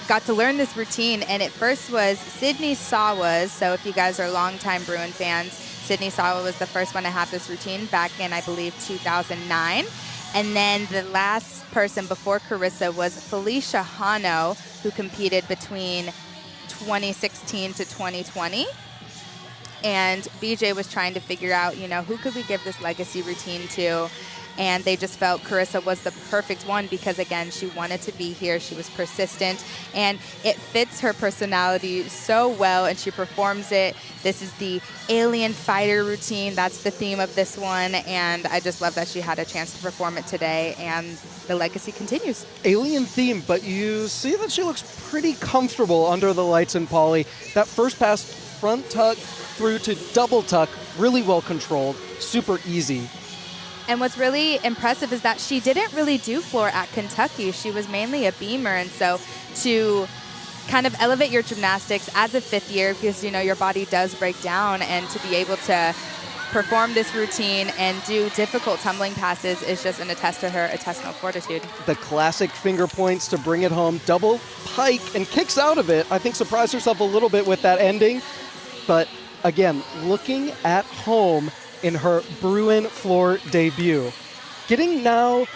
got to learn this routine, and it first was Sydney Sawa's. So if you guys are longtime Bruin fans, Sydney Sawa was the first one to have this routine back in, I believe, 2009. And then the last person before Carissa was Felicia Hano, who competed between 2016 to 2020. And BJ was trying to figure out, you know, who could we give this legacy routine to? And they just felt Carissa was the perfect one because, again, she wanted to be here. She was persistent, and it fits her personality so well, and she performs it. This is the alien fighter routine. That's the theme of this one, and I just love that she had a chance to perform it today, and the legacy continues. Alien theme, but you see that she looks pretty comfortable under the lights in Poly. That first pass, front tuck through to double tuck, really well controlled, super easy. And what's really impressive is that she didn't really do floor at Kentucky. She was mainly a beamer, and so to kind of elevate your gymnastics as a 5th year, because you know your body does break down, and to be able to perform this routine and do difficult tumbling passes is just an attest to her intestinal fortitude. The classic finger points to bring it home, double pike, and kicks out of it. I think surprised herself a little bit with that ending, but again, looking at home in her Bruin floor debut. Getting now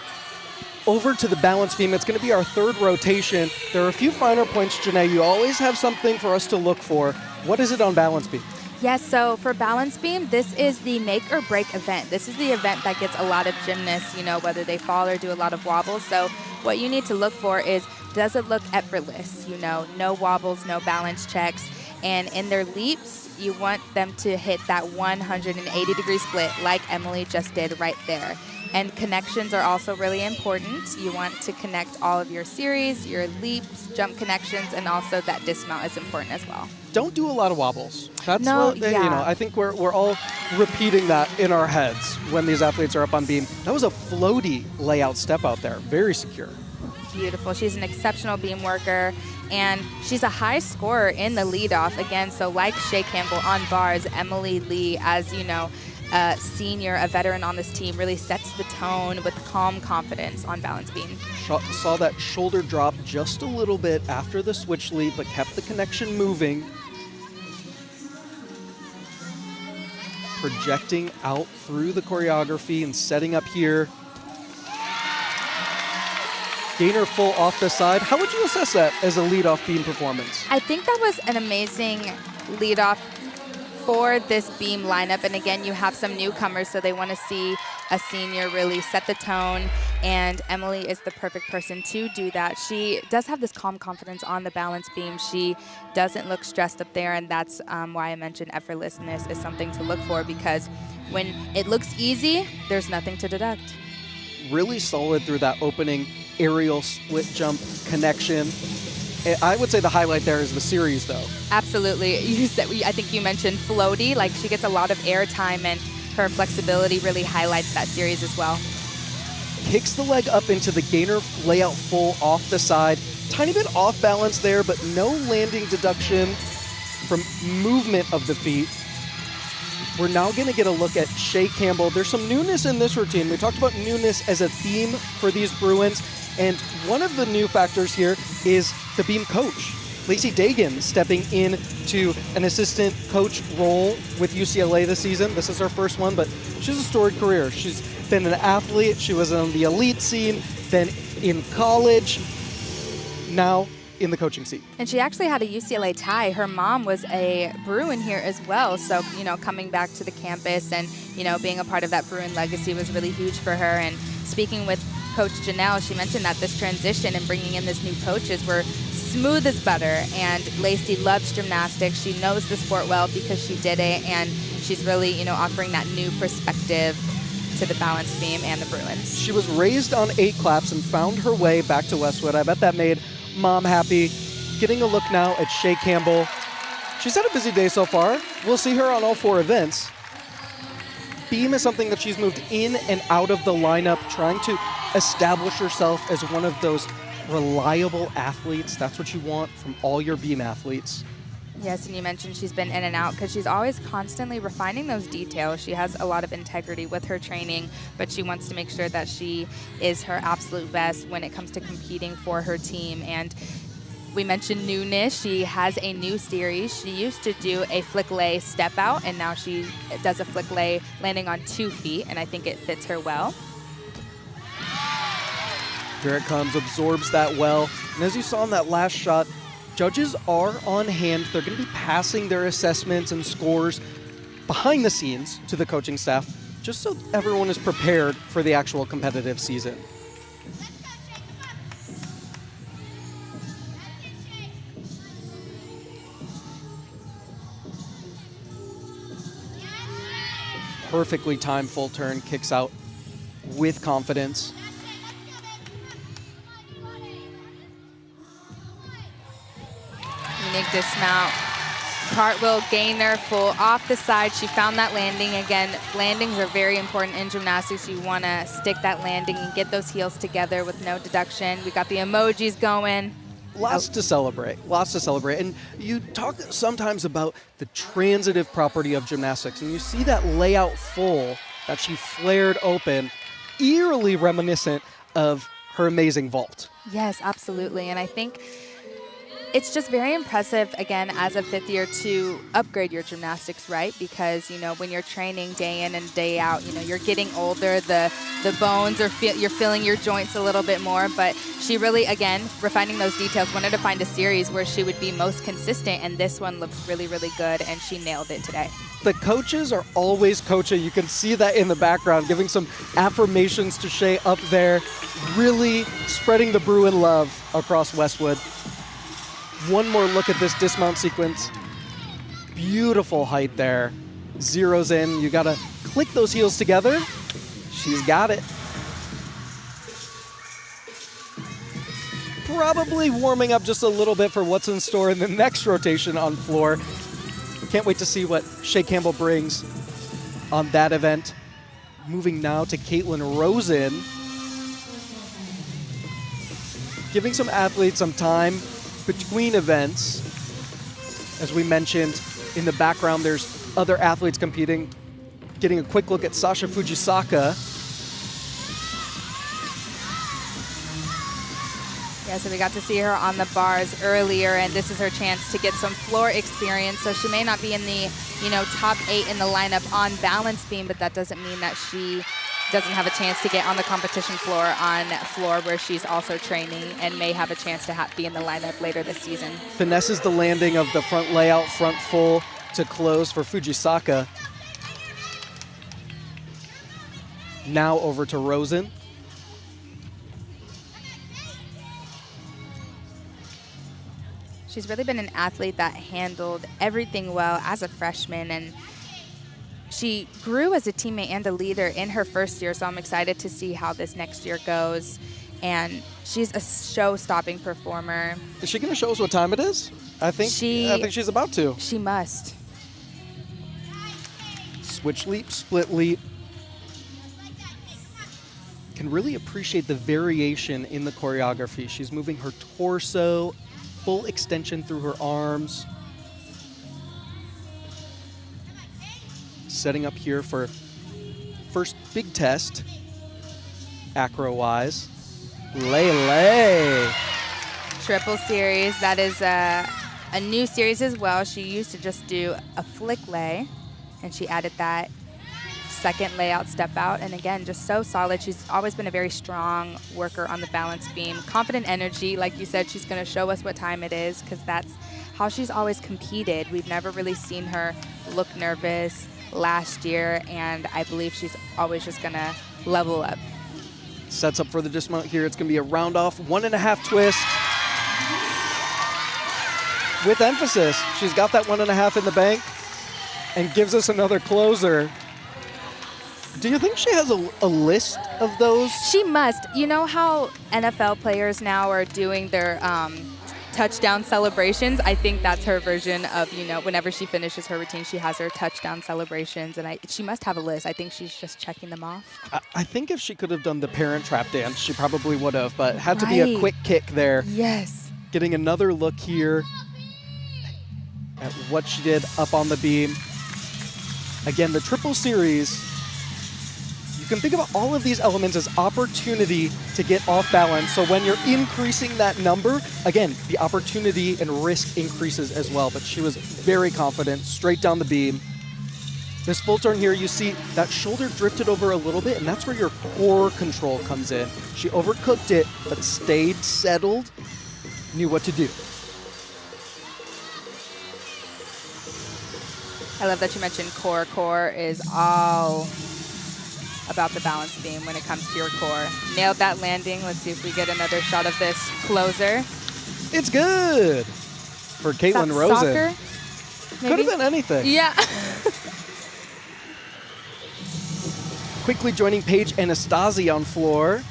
over to the balance beam. It's going to be our 3rd rotation. There are a few finer points, Janae. You always have something for us to look for. What is it on balance beam? Yes, so for balance beam, this is the make or break event. This is the event that gets a lot of gymnasts, you know, whether they fall or do a lot of wobbles. So what you need to look for is, does it look effortless? You know, no wobbles, no balance checks. And in their leaps, you want them to hit that 180-degree split like Emily just did right there. And connections are also really important. You want to connect all of your series, your leaps, jump connections, and also that dismount is important as well. Don't do a lot of wobbles. That's no, what, you know, I think we're all repeating that in our heads when these athletes are up on beam. That was a floaty layout step out there, very secure. Beautiful. She's an exceptional beam worker, and she's a high scorer in the leadoff. Again, so like Shea Campbell on bars, Emily Lee, as you know, a senior, a veteran on this team, really sets the tone with calm confidence on balance beam. Saw that shoulder drop just a little bit after the switch lead, but kept the connection moving. Projecting out through the choreography and setting up here. Gainer full off the side. How would you assess that as a leadoff beam performance? I think that was an amazing leadoff for this beam lineup. And again, you have some newcomers, so they want to see a senior really set the tone and Emily is the perfect person to do that. She does have this calm confidence on the balance beam. She doesn't look stressed up there, and that's why I mentioned effortlessness is something to look for, because when it looks easy, there's nothing to deduct. Really solid through that opening aerial split jump connection. I would say the highlight there is the series, though. Absolutely. I think you mentioned floaty. Like, she gets a lot of air time, and her flexibility really highlights that series as well. Kicks the leg up into the gainer layout full off the side. Tiny bit off balance there, but no landing deduction from movement of the feet. We're now going to get a look at Shea Campbell. There's some newness in this routine. We talked about newness as a theme for these Bruins, and one of the new factors here is the beam coach. Lacey Dagan stepping in to an assistant coach role with UCLA this season. This is her first one, but she's a storied career. She's been an athlete. She was on the elite scene, then in college, now in the coaching seat. And she actually had a UCLA tie. Her mom was a Bruin here as well. So, coming back to the campus and, being a part of that Bruin legacy was really huge for her. And speaking with Coach Janelle, she mentioned that this transition and bringing in this new coaches were smooth as butter. And Lacey loves gymnastics. She knows the sport well because she did it. And she's really, offering that new perspective to the balance beam and the Bruins. She was raised on 8 claps and found her way back to Westwood. I bet that made Mom happy. Getting a look now at Shea Campbell. She's had a busy day so far. We'll see her on all 4 events. Beam is something that she's moved in and out of the lineup, trying to establish herself as one of those reliable athletes. That's what you want from all your beam athletes. Yes, and you mentioned she's been in and out because she's always constantly refining those details. She has a lot of integrity with her training, but she wants to make sure that she is her absolute best when it comes to competing for her team. And we mentioned newness. She has a new series. She used to do a flick lay step out, and now she does a flick lay landing on 2 feet, and I think it fits her well. Here it comes, absorbs that well. And as you saw in that last shot, judges are on hand. They're going to be passing their assessments and scores behind the scenes to the coaching staff, just so everyone is prepared for the actual competitive season. Perfectly timed full turn, kicks out with confidence. Unique dismount. Cartwheel gainer full off the side. She found that landing. Again, landings are very important in gymnastics. You want to stick that landing and get those heels together with no deduction. We got the emojis going. Lots to celebrate, lots to celebrate. And you talk sometimes about the transitive property of gymnastics, and you see that layout full that she flared open, eerily reminiscent of her amazing vault. Yes, absolutely. And I think it's just very impressive, again, as a 5th year to upgrade your gymnastics, right? Because, when you're training day in and day out, you're getting older, the bones are, you're feeling your joints a little bit more. But she really, again, refining those details, wanted to find a series where she would be most consistent. And this one looks really, really good. And she nailed it today. The coaches are always coaching. You can see that in the background, giving some affirmations to Shea up there, really spreading the Bruin love across Westwood. One more look at this dismount sequence. Beautiful height there. Zeroes in. You got to click those heels together. She's got it. Probably warming up just a little bit for what's in store in the next rotation on floor. Can't wait to see what Shea Campbell brings on that event. Moving now to Caitlin Rosen. Giving some athletes some time between events. As we mentioned, in the background, there's other athletes competing. Getting a quick look at Sasha Fujisaka. Yeah, so we got to see her on the bars earlier, and this is her chance to get some floor experience. So she may not be in the, top 8 in the lineup on balance beam, but that doesn't mean that she doesn't have a chance to get on the competition floor on floor where she's also training and may have a chance to be in the lineup later this season. Finesses the landing of the front layout, front full to close for Fujisaka. Now over to Rosen. She's really been an athlete that handled everything well as a freshman, and she grew as a teammate and a leader in her first year, so I'm excited to see how this next year goes. And she's a show-stopping performer. Is she going to show us what time it is? I think she's about to. She must. Switch leap, split leap. Can really appreciate the variation in the choreography. She's moving her torso, full extension through her arms. Setting up here for first big test, acro-wise. Lele. Triple series. That is a new series as well. She used to just do a flick lay, and she added that second layout step out. And again, just so solid. She's always been a very strong worker on the balance beam. Confident energy. Like you said, she's going to show us what time it is, because that's how she's always competed. We've never really seen her look nervous last year, and I believe she's always just going to level up. Sets up for the dismount here. It's going to be a round off 1.5 twist. With emphasis. She's got that 1.5 in the bank and gives us another closer. Do you think she has a list of those? She must. You know how NFL players now are doing their touchdown celebrations? I think that's her version of, whenever she finishes her routine, she has her touchdown celebrations, and she must have a list. I think she's just checking them off. I think if she could have done the parent trap dance, she probably would have, but had to be a quick kick there. Yes. Getting another look here at what she did up on the beam. Again, the triple series, you can think of all of these elements as opportunity to get off balance. So when you're increasing that number, again, the opportunity and risk increases as well. But she was very confident, straight down the beam. This full turn here, you see that shoulder drifted over a little bit, and that's where your core control comes in. She overcooked it, but stayed settled, knew what to do. I love that you mentioned core. Core is all about the balance beam when it comes to your core. Nailed that landing. Let's see if we get another shot of this closer. It's good for Caitlin Rosen. Soccer? Could have been anything. Yeah. Quickly joining Paige Anastasi on floor.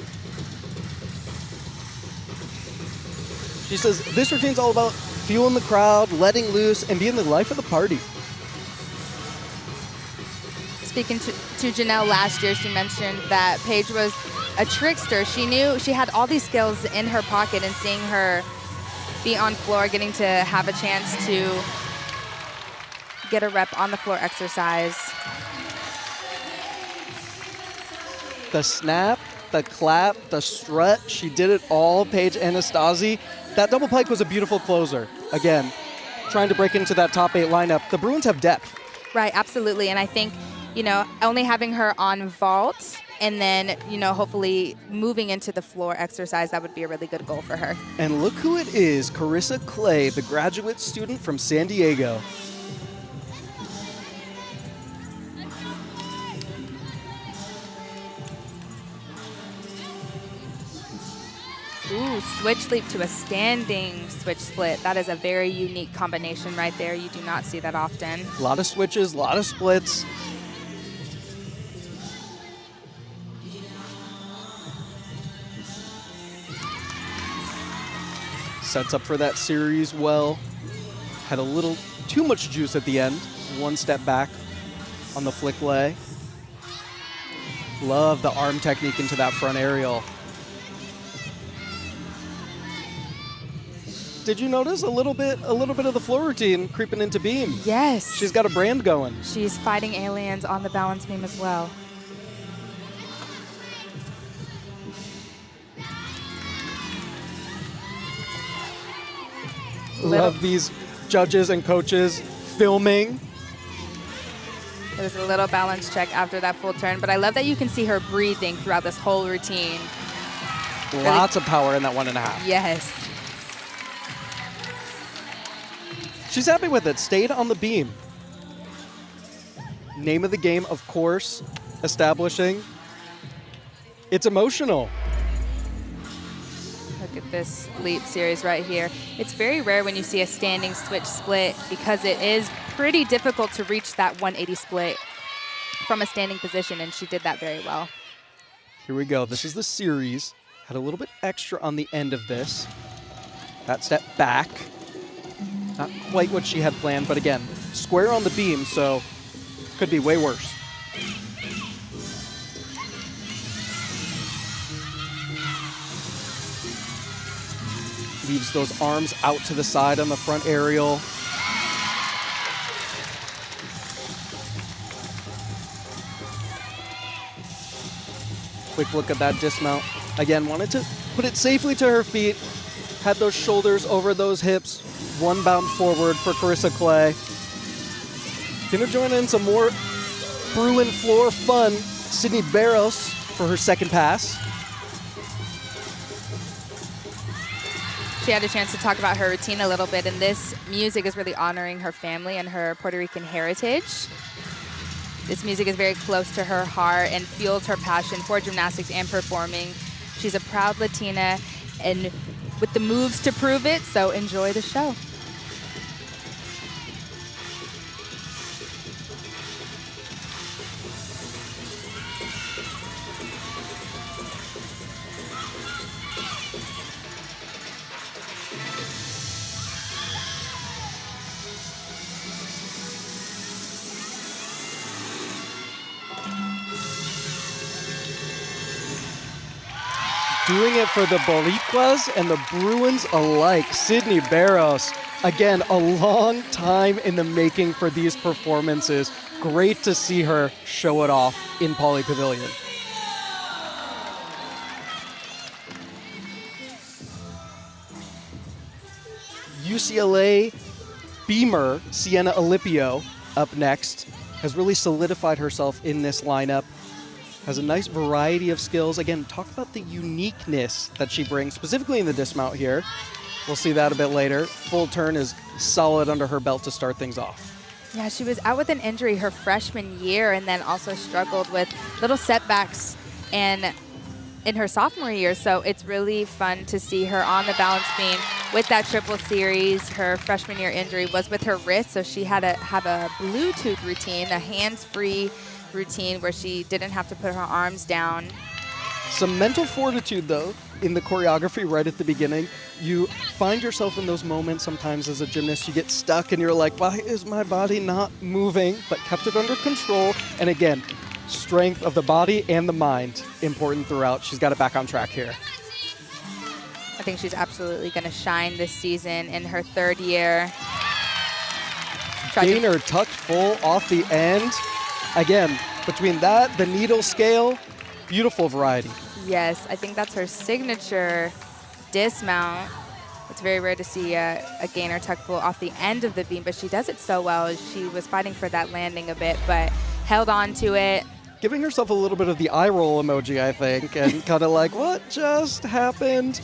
She says, this routine's all about fueling the crowd, letting loose, and being the life of the party. Speaking to Janelle last year, she mentioned that Paige was a trickster. She knew she had all these skills in her pocket, and seeing her be on floor, getting to have a chance to get a rep on the floor exercise. The snap, the clap, the strut, she did it all, Paige Anastasi. That double pike was a beautiful closer. Again, trying to break into that top 8 lineup. The Bruins have depth. Right, absolutely. And I think, only having her on vault and then, hopefully moving into the floor exercise, that would be a really good goal for her. And look who it is, Carissa Clay, the graduate student from San Diego. Ooh, switch leap to a standing switch split. That is a very unique combination right there. You do not see that often. A lot of switches, a lot of splits. Sets up for that series well. Had a little too much juice at the end. One step back on the flick lay. Love the arm technique into that front aerial. Did you notice a little bit of the floor routine creeping into beam? Yes. She's got a brand going. She's fighting aliens on the balance beam as well. Love these judges and coaches filming. There was a little balance check after that full turn, but I love that you can see her breathing throughout this whole routine. Lots of power in that 1.5. Yes. She's happy with it. Stayed on the beam. Name of the game, of course, establishing. It's emotional. The Look at this leap series right here. It's very rare when you see a standing switch split because it is pretty difficult to reach that 180 split from a standing position, and she did that very well. Here we go. This is the series. Had a little bit extra on the end of this. That step back. Not quite what she had planned, but again, square on the beam, so could be way worse. Leaves those arms out to the side on the front aerial. Quick look at that dismount. Again, wanted to put it safely to her feet. Had those shoulders over those hips. One bound forward for Carissa Clay. Gonna join in some more Bruin floor fun. Sydney Barros for her second pass. She had a chance to talk about her routine a little bit, and this music is really honoring her family and her Puerto Rican heritage. This music is very close to her heart and fuels her passion for gymnastics and performing. She's a proud Latina and with the moves to prove it, so enjoy the show. Doing it for the Boricuas and the Bruins alike. Sydney Barros, again, a long time in the making for these performances. Great to see her show it off in Pauley Pavilion. UCLA beamer Sienna Alipio up next has really solidified herself in this lineup. Has a nice variety of skills. Again, talk about the uniqueness that she brings, specifically in the dismount here. We'll see that a bit later. Full turn is solid under her belt to start things off. Yeah, she was out with an injury her freshman year and then also struggled with little setbacks in her sophomore year. So it's really fun to see her on the balance beam with that triple series. Her freshman year injury was with her wrist, so she had to have a Bluetooth routine, a hands-free routine where she didn't have to put her arms down. Some mental fortitude, though, in the choreography right at the beginning. You find yourself in those moments sometimes as a gymnast. You get stuck and you're like, why is my body not moving? But kept it under control. And again, strength of the body and the mind, important throughout. She's got it back on track here. I think she's absolutely going to shine this season in her third year. Gainer tucked full off the end. Again, between that, the needle scale, beautiful variety. Yes, I think that's her signature dismount. It's very rare to see a gainer tuck full off the end of the beam, but she does it so well. She was fighting for that landing a bit, but held on to it. Giving herself a little bit of the eye roll emoji, I think, and kind of like, what just happened?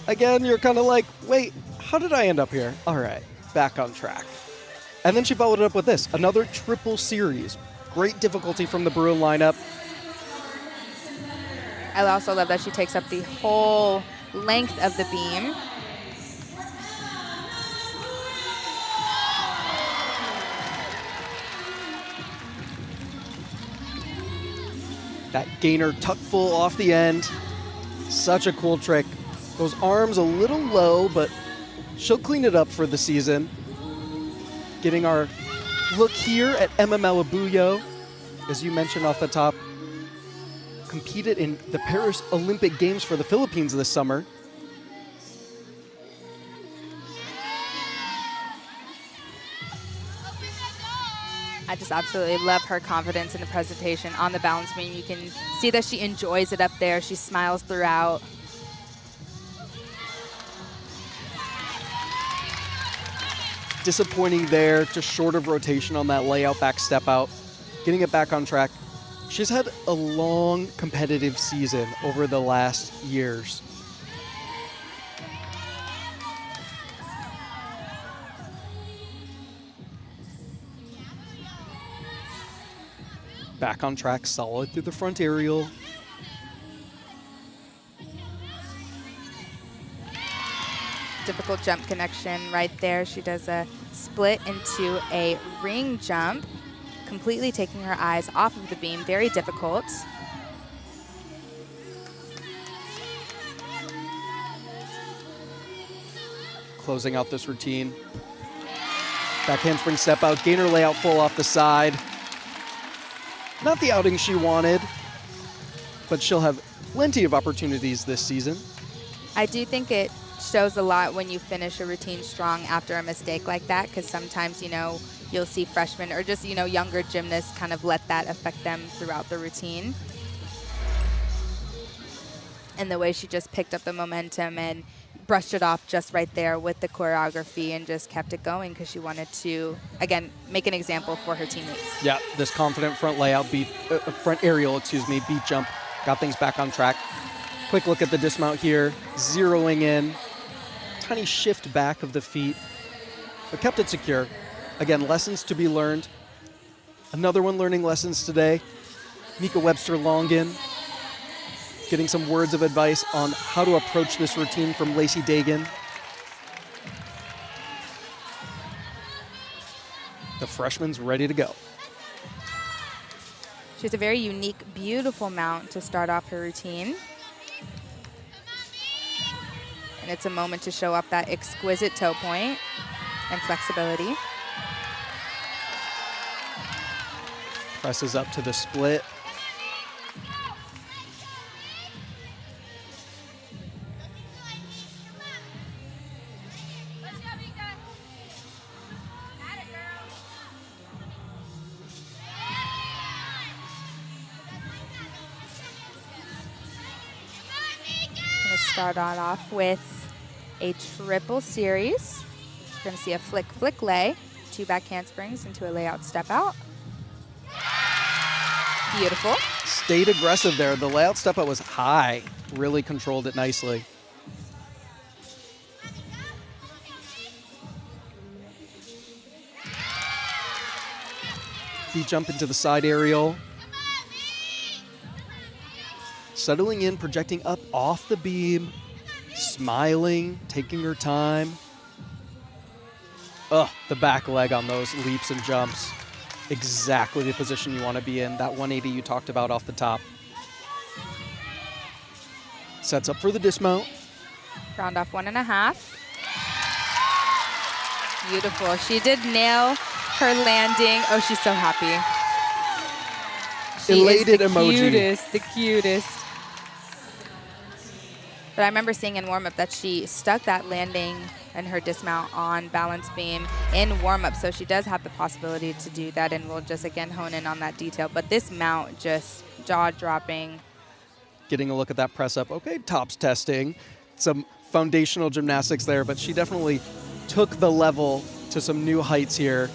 Again, you're kind of like, wait, how did I end up here? All right, back on track. And then she followed it up with this, another triple series. Great difficulty from the Bruin lineup. I also love that she takes up the whole length of the beam. That gainer tuck full off the end. Such a cool trick. Those arms a little low, but she'll clean it up for the season. Getting our look here at MML Abuyo, as you mentioned off the top, competed in the Paris Olympic Games for the Philippines this summer. I just absolutely love her confidence in the presentation on the balance beam. You can see that she enjoys it up there. She smiles throughout. Disappointing there, just short of rotation on that layout back step out. Getting it back on track. She's had a long competitive season over the last years. Back on track, solid through the front aerial. difficult jump connection right there. She does a split into a ring jump, completely taking her eyes off of the beam. Very difficult. Closing out this routine. Back handspring step out, gainer layout full off the side. Not the outing she wanted, but she'll have plenty of opportunities this season. I do think it shows a lot when you finish a routine strong after a mistake like that, because sometimes, you know, you'll see freshmen or just, you know, younger gymnasts kind of let that affect them throughout the routine. And the way she just picked up the momentum and brushed it off just right there with the choreography and just kept it going because she wanted to, again, make an example for her teammates. Yeah, this confident front layout front aerial, beat jump, got things back on track. Quick look at the dismount here, zeroing in. Tiny shift back of the feet, but kept it secure. Again, lessons to be learned. Another one learning lessons today. Mika Webster-Longan getting some words of advice on how to approach this routine from Lacey Dagan. The freshman's ready to go. She has a very unique, beautiful mount to start off her routine. And it's a moment to show off that exquisite toe point and flexibility. Presses up to the split. Start on off with a triple series. We're going to see a flick, flick lay, 2 back handsprings into a layout step out. Beautiful. Stayed aggressive there. The layout step out was high. Really controlled it nicely. Beat jump into the side aerial. Settling in, projecting up off the beam, smiling, taking her time. The back leg on those leaps and jumps. Exactly the position you want to be in. That 180 you talked about off the top. Sets up for the dismount. Round off 1.5. Beautiful. She did nail her landing. Oh, she's so happy. She Elated is the emoji. Cutest, the cutest. But I remember seeing in warm-up that she stuck that landing and her dismount on balance beam in warm-up, so she does have the possibility to do that, and we'll just, again, hone in on that detail. But this mount, just jaw-dropping. Getting a look at that press up. Okay, tops testing. Some foundational gymnastics there, but she definitely took the level to some new heights here.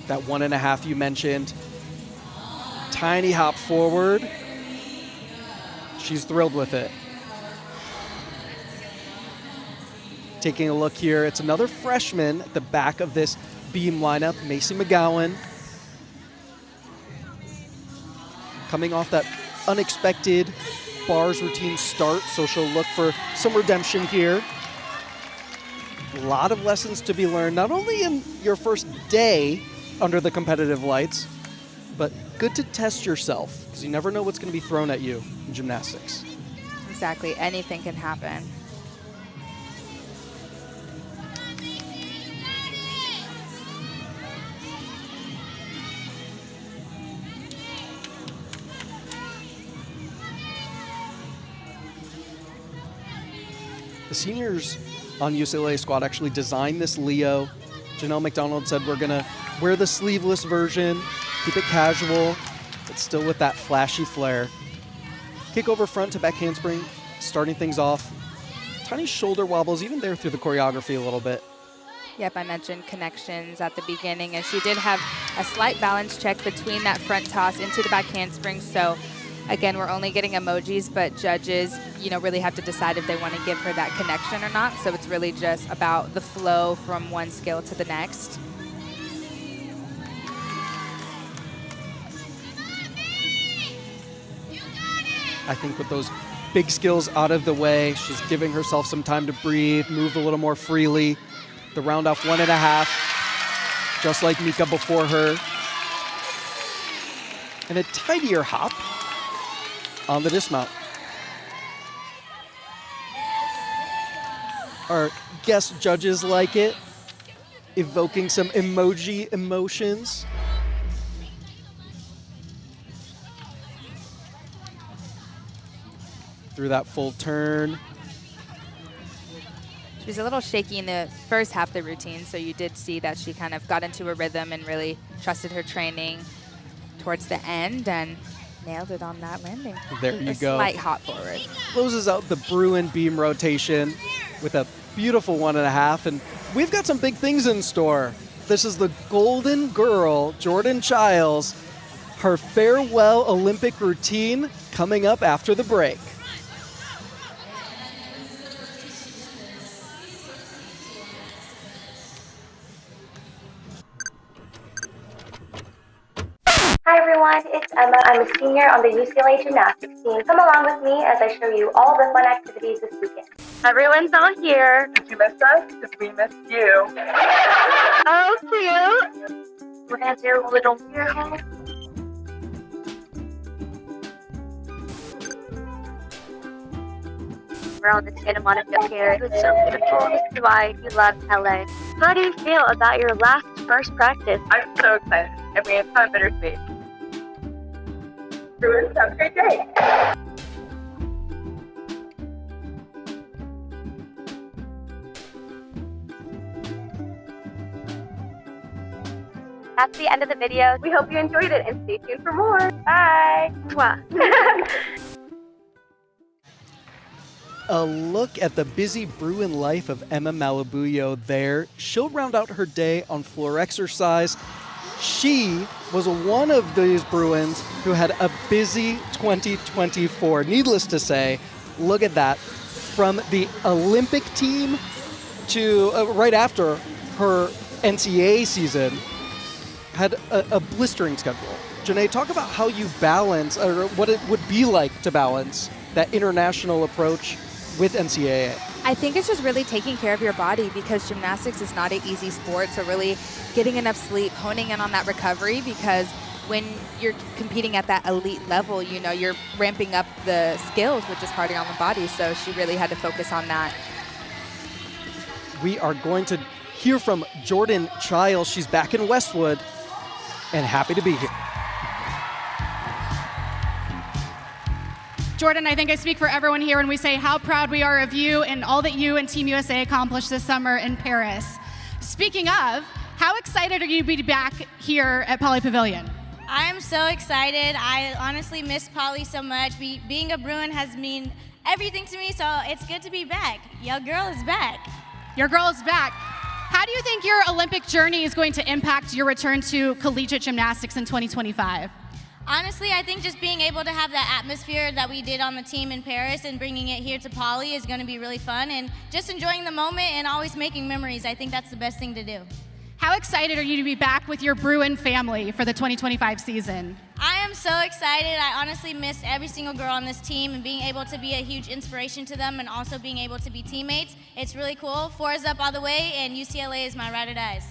That 1.5 you mentioned. Tiny hop forward. She's thrilled with it. Taking a look here, it's another freshman at the back of this beam lineup, Macy McGowan. Coming off that unexpected bars routine start, so she'll look for some redemption here. A lot of lessons to be learned, not only in your first day under the competitive lights, but good to test yourself, because you never know what's going to be thrown at you in gymnastics. Exactly. Anything can happen. The seniors on UCLA squad actually designed this Leo. Janelle McDonald said we're going to wear the sleeveless version, keep it casual, but still with that flashy flair. Kick over front to back handspring, starting things off. Tiny shoulder wobbles, even there through the choreography a little bit. Yep, I mentioned connections at the beginning, and she did have a slight balance check between that front toss into the back handspring. So again, we're only getting emojis, but judges, you know, really have to decide if they want to give her that connection or not. So it's really just about the flow from one skill to the next. I think with those big skills out of the way. She's giving herself some time to breathe, move a little more freely. The round off 1.5, just like Mika before her. And a tidier hop on the dismount. Our guest judges like it, evoking some emoji emotions. Through that full turn. She was a little shaky in the first half of the routine, so you did see that she kind of got into a rhythm and really trusted her training towards the end and nailed it on that landing. There you go. Slight hop forward. Closes out the Bruin beam rotation with a beautiful 1.5, and we've got some big things in store. This is the golden girl, Jordan Childs, her farewell Olympic routine coming up after the break. Hi everyone, it's Emma. I'm a senior on the UCLA gymnastics team. Come along with me as I show you all the fun activities this weekend. Everyone's all here. Did you miss us? Because we missed you. Oh, cute. We're gonna do a little miracle. We're on the Santa Monica Pier. It was so beautiful. This is why we love LA. How do you feel about your first practice? I'm so excited. I mean, it's kind of bittersweet. Bruins, have a great day. That's the end of the video. We hope you enjoyed it and stay tuned for more. Bye. Mwah. A look at the busy Bruin life of Emma Malabuyo there. She'll round out her day on floor exercise. She was one of these Bruins who had a busy 2024. Needless to say, look at that. From the Olympic team to right after her NCAA season, had a blistering schedule. Janae, talk about how you balance, or what it would be like to balance that international approach with NCAA. I think it's just really taking care of your body, because gymnastics is not an easy sport. So really getting enough sleep, honing in on that recovery, because when you're competing at that elite level, you know, you're ramping up the skills, which is harder on the body. So she really had to focus on that. We are going to hear from Jordan Childs. She's back in Westwood and happy to be here. Jordan, I think I speak for everyone here when we say how proud we are of you and all that you and Team USA accomplished this summer in Paris. Speaking of, how excited are you to be back here at Poly Pavilion? I'm so excited. I honestly miss Polly so much. Being a Bruin has mean everything to me, so it's good to be back. Your girl is back. Your girl is back. How do you think your Olympic journey is going to impact your return to collegiate gymnastics in 2025? Honestly, I think just being able to have that atmosphere that we did on the team in Paris and bringing it here to Poly is going to be really fun, and just enjoying the moment and always making memories. I think that's the best thing to do. How excited are you to be back with your Bruin family for the 2025 season? I am so excited. I honestly missed every single girl on this team, and being able to be a huge inspiration to them and also being able to be teammates. It's really cool. 4 is up all the way, and UCLA is my ride or dies.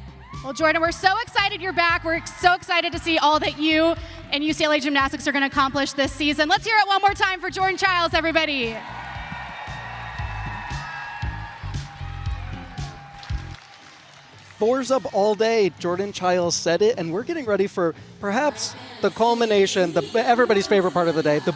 Well, Jordan, we're so excited you're back. We're so excited to see all that you and UCLA Gymnastics are going to accomplish this season. Let's hear it one more time for Jordan Childs, everybody. Fours up all day. Jordan Childs said it, and we're getting ready for perhaps the culmination, everybody's favorite part of the day, the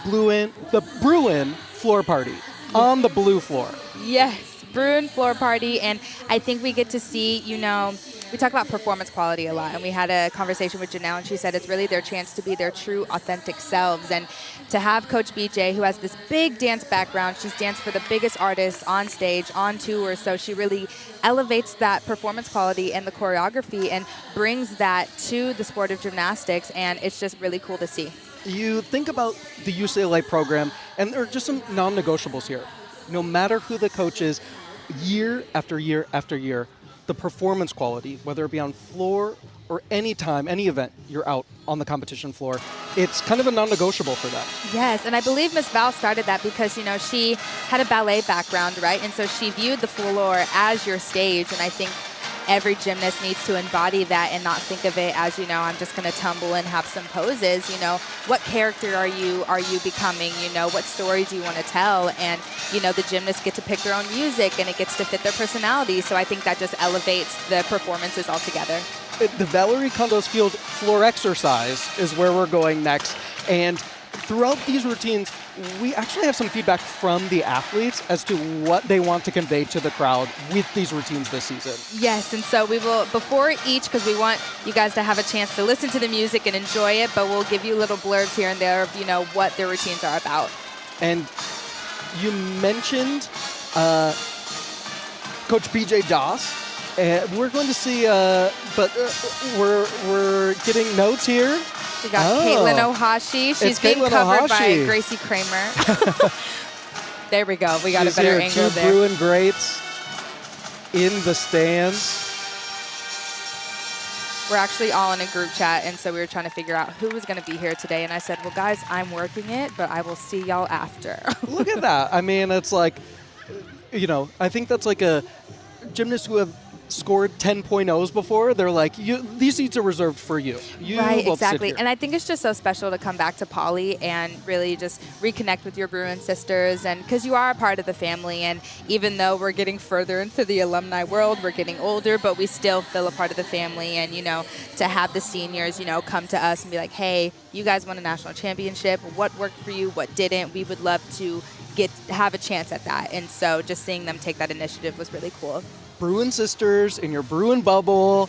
Bruin floor party on the blue floor. Yes, Bruin floor party, and I think we get to see, you know, we talk about performance quality a lot, and we had a conversation with Janelle, and she said it's really their chance to be their true, authentic selves. And to have Coach BJ, who has this big dance background, she's danced for the biggest artists on stage, on tour, so she really elevates that performance quality and the choreography and brings that to the sport of gymnastics, and it's just really cool to see. You think about the UCLA program, and there are just some non-negotiables here. No matter who the coach is, year after year after year, the performance quality, whether it be on floor or any time, any event, you're out on the competition floor. It's kind of a non-negotiable for them. Yes, and I believe Miss Val started that because, you know, she had a ballet background, right? And so she viewed the floor as your stage, and I think every gymnast needs to embody that and not think of it as, you know, I'm just going to tumble and have some poses. You know, what character are you becoming? You know, what story do you want to tell? And, you know, the gymnasts get to pick their own music and it gets to fit their personality. So I think that just elevates the performances altogether. The Valerie Kondos Field floor exercise is where we're going next. And throughout these routines, we actually have some feedback from the athletes as to what they want to convey to the crowd with these routines this season. Yes, and so we will, before each, because we want you guys to have a chance to listen to the music and enjoy it, but we'll give you little blurbs here and there of, you know, what their routines are about. And you mentioned Coach BJ Doss. We're going to see, we're getting notes here. We got Caitlin Ohashi. She's being covered by Gracie Kramer. There we go. We got a better angle there. Two Bruin greats in the stands. We're actually all in a group chat, and so we were trying to figure out who was going to be here today. And I said, well, guys, I'm working it, but I will see y'all after. Look at that. I mean, it's like, you know, I think that's like a gymnast who have scored 10.0s before. They're like, these seats are reserved for you. Right, exactly. And I think it's just so special to come back to Poly and really just reconnect with your Bruin sisters, and because you are a part of the family. And even though we're getting further into the alumni world, we're getting older, but we still feel a part of the family. And, you know, to have the seniors, you know, come to us and be like, hey, you guys won a national championship. What worked for you? What didn't? We would love to have a chance at that. And so just seeing them take that initiative was really cool. Bruin sisters in your Bruin bubble,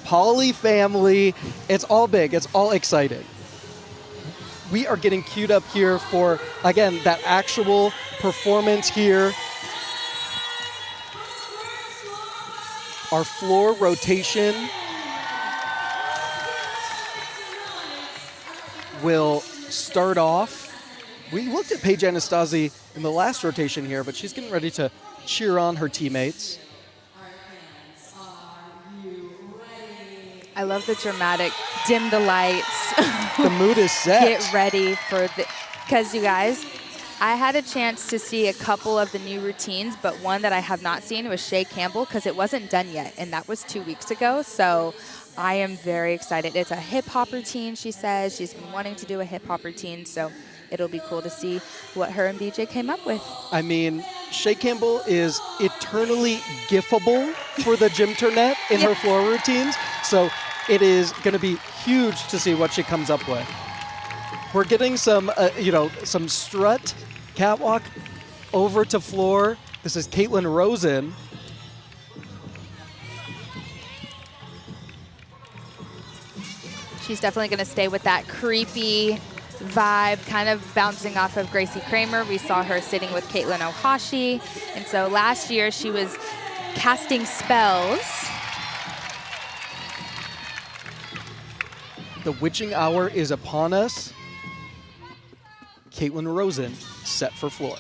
Poly family. It's all big. It's all exciting. We are getting queued up here for, again, that actual performance here. Our floor rotation will start off. We looked at Paige Anastasi in the last rotation here, but she's getting ready to cheer on her teammates. I love the dramatic dim the lights. The mood is set. Get ready for because you guys, I had a chance to see a couple of the new routines, but one that I have not seen was Shay Campbell because it wasn't done yet, and that was 2 weeks ago. So I am very excited. It's a hip hop routine, she says. She's been wanting to do a hip hop routine, so it'll be cool to see what her and BJ came up with. I mean, Shay Campbell is eternally gifable for the gymternet in her floor routines, so it is going to be huge to see what she comes up with. We're getting some, some strut catwalk over to floor. This is Caitlin Rosen. She's definitely going to stay with that creepy vibe, kind of bouncing off of Gracie Kramer. We saw her sitting with Caitlin Ohashi. And so last year she was casting spells. The witching hour is upon us. Caitlin Rosen set for floor.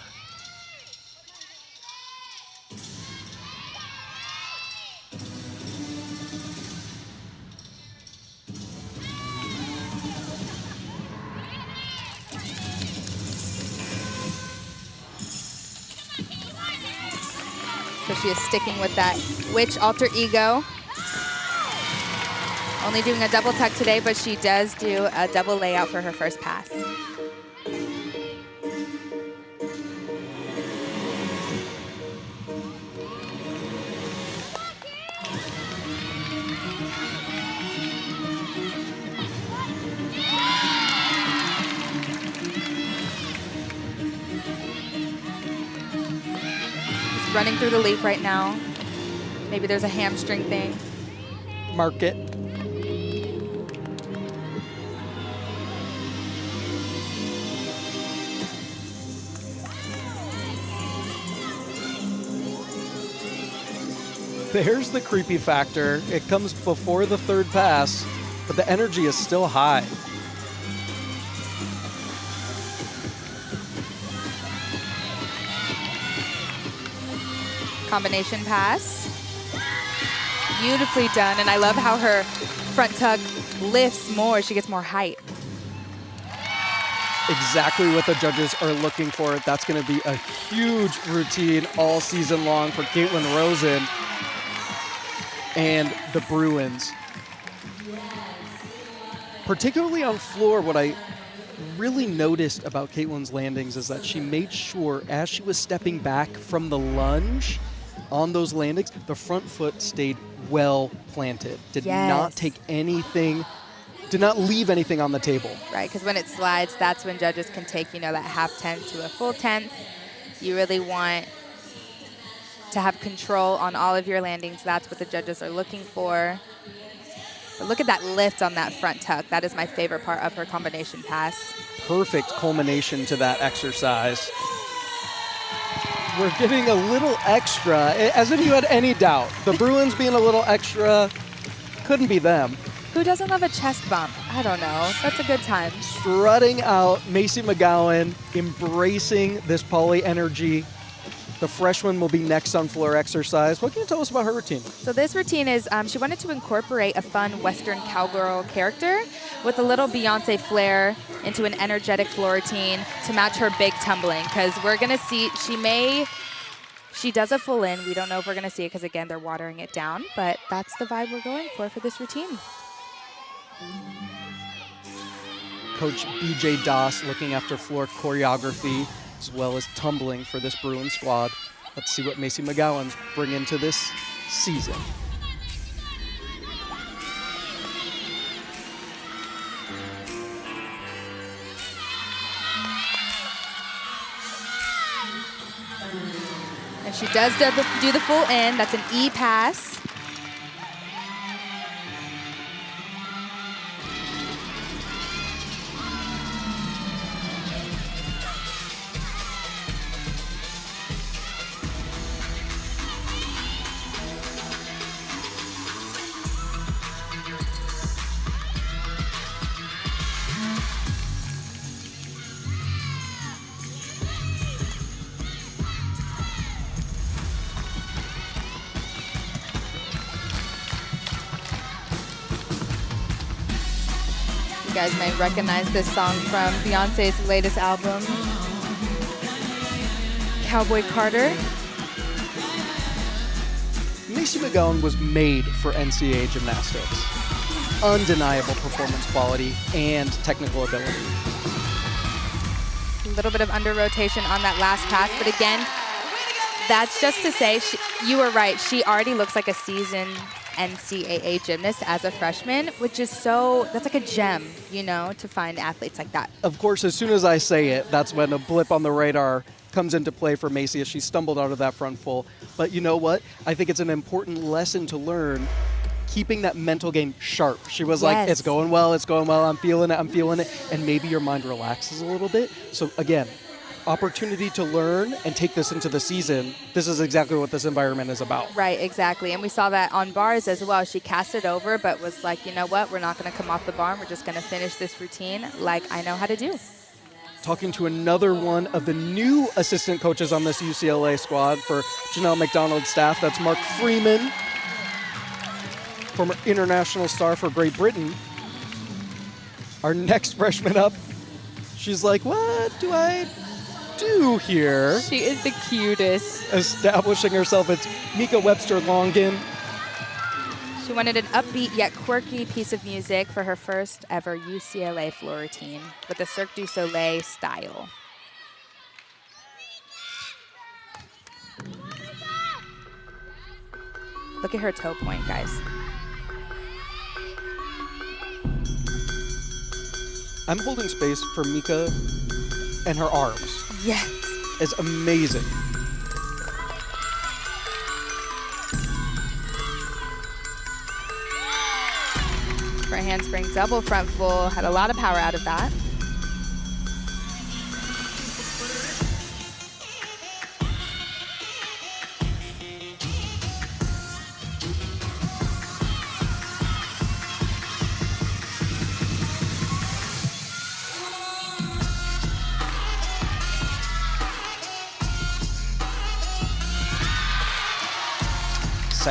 So she is sticking with that witch alter ego. Only doing a double tuck today, but she does do a double layout for her first pass. Just running through the leap right now. Maybe there's a hamstring thing. Mark it. There's the creepy factor. It comes before the third pass, but the energy is still high. Combination pass. Beautifully done, and I love how her front tuck lifts more. She gets more height. Exactly what the judges are looking for. That's going to be a huge routine all season long for Caitlin Rosen and the Bruins. Particularly on floor, what I really noticed about Caitlin's landings is that she made sure as she was stepping back from the lunge on those landings, the front foot stayed well planted. Did not take anything, did not leave anything on the table. Right, because when it slides, that's when judges can take, that half tenth to a full tenth. You really want to have control on all of your landings. That's what the judges are looking for. But look at that lift on that front tuck. That is my favorite part of her combination pass. Perfect culmination to that exercise. We're getting a little extra, as if you had any doubt. The Bruins being a little extra, couldn't be them. Who doesn't love a chest bump? I don't know. That's a good time. Strutting out, Macy McGowan, embracing this poly energy. The freshman will be next on floor exercise. What can you tell us about her routine? So this routine is, she wanted to incorporate a fun Western cowgirl character with a little Beyonce flair into an energetic floor routine to match her big tumbling. Because we're going to see, she does a full in. We don't know if we're going to see it because, again, they're watering it down. But that's the vibe we're going for this routine. Coach BJ Doss looking after floor choreography as well as tumbling for this Bruins squad. Let's see what Macy McGowan's bring into this season. And she does do the full in. That's an E pass. You guys may recognize this song from Beyonce's latest album, Cowboy Carter. Macy McGowan was made for NCAA gymnastics. Undeniable performance quality and technical ability. A little bit of under rotation on that last pass, but again, that's just to say, you were right. She already looks like a seasoned NCAA gymnast as a freshman, which is that's like a gem, to find athletes like that. Of course, as soon as I say it, that's when a blip on the radar comes into play for Macy as she stumbled out of that front full. But you know what? I think it's an important lesson to learn, keeping that mental game sharp. She was like, it's going well, I'm feeling it, and maybe your mind relaxes a little bit. So again, opportunity to learn and take this into the season. This is exactly what this environment is about. Right, exactly. And we saw that on bars as well. She cast it over, but was like, you know what? We're not going to come off the bar. We're just going to finish this routine like I know how to do. Talking to another one of the new assistant coaches on this UCLA squad for Janelle McDonald's staff. That's Mark Freeman, former international star for Great Britain. Our next freshman up, she's like, what do I do here? She is the cutest. Establishing herself, it's Mika Webster-Longin. She wanted an upbeat yet quirky piece of music for her first ever UCLA floor routine with the Cirque du Soleil style. Look at her toe point, guys. I'm holding space for Mika and her arms. Yes. It's amazing. For a handspring double front full, had a lot of power out of that.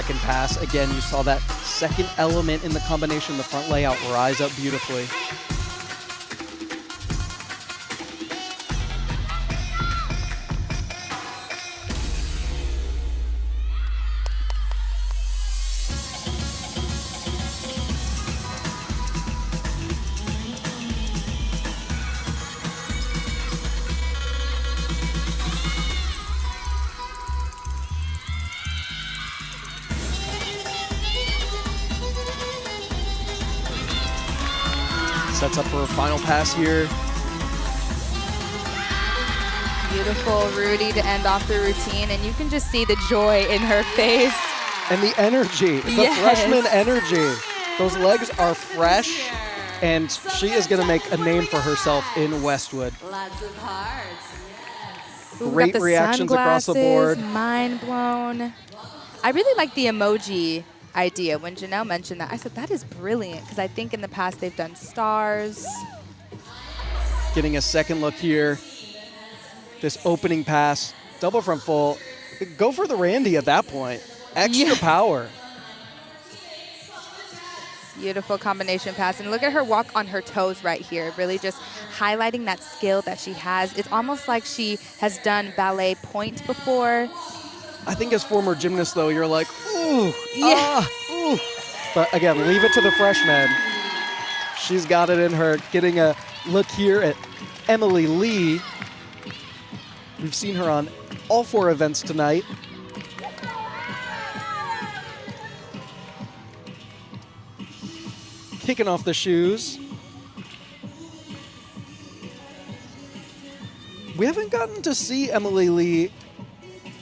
second pass. Again, you saw that second element in the combination, the front layout, rise up beautifully. Sets up for a final pass here. Beautiful Rudy to end off the routine, and you can just see the joy in her face. And the energy, the Yes. freshman energy. Those legs are fresh, and she is going to make a name for herself in Westwood. Lots of hearts. Yes. Ooh, we Great got the reactions across the board. sunglasses, mind blown. I really like the emoji idea. When Janelle mentioned that, I said, that is brilliant, because I think in the past they've done stars. Getting a second look here. This opening pass, double front full. Go for the Randy at that point. Extra power. Beautiful combination pass. And look at her walk on her toes right here, really just highlighting that skill that she has. It's almost like she has done ballet point before. I think as former gymnast, though, you're like, ooh, Yeah. ooh. But again, leave it to the freshman. She's got it in her. Getting a look here at Emily Lee. We've seen her on all 4 events tonight. Kicking off the shoes. We haven't gotten to see Emily Lee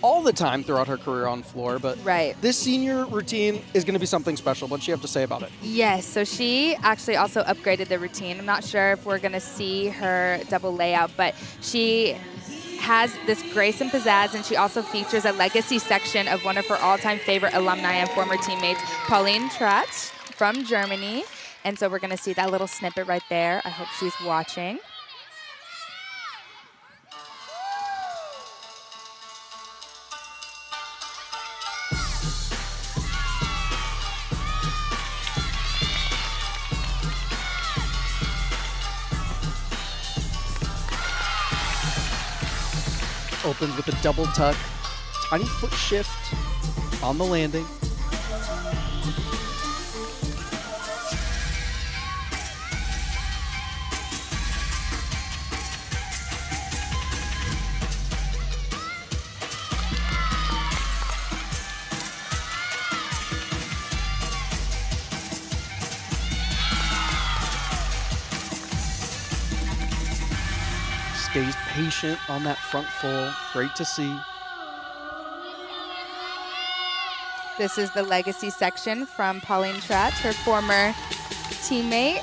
all the time throughout her career on floor, but this senior routine is going to be something special. What's she have to say about it? Yes, so she actually also upgraded the routine. I'm not sure if we're going to see her double layout, but she has this grace and pizzazz, and she also features a legacy section of one of her all-time favorite alumni and former teammates, Pauline Tratz from Germany. And so we're going to see that little snippet right there. I hope she's watching. Opens with a double tuck, tiny foot shift on the landing. Stays patient on that front full. Great to see. This is the legacy section from Pauline Tratz, her former teammate.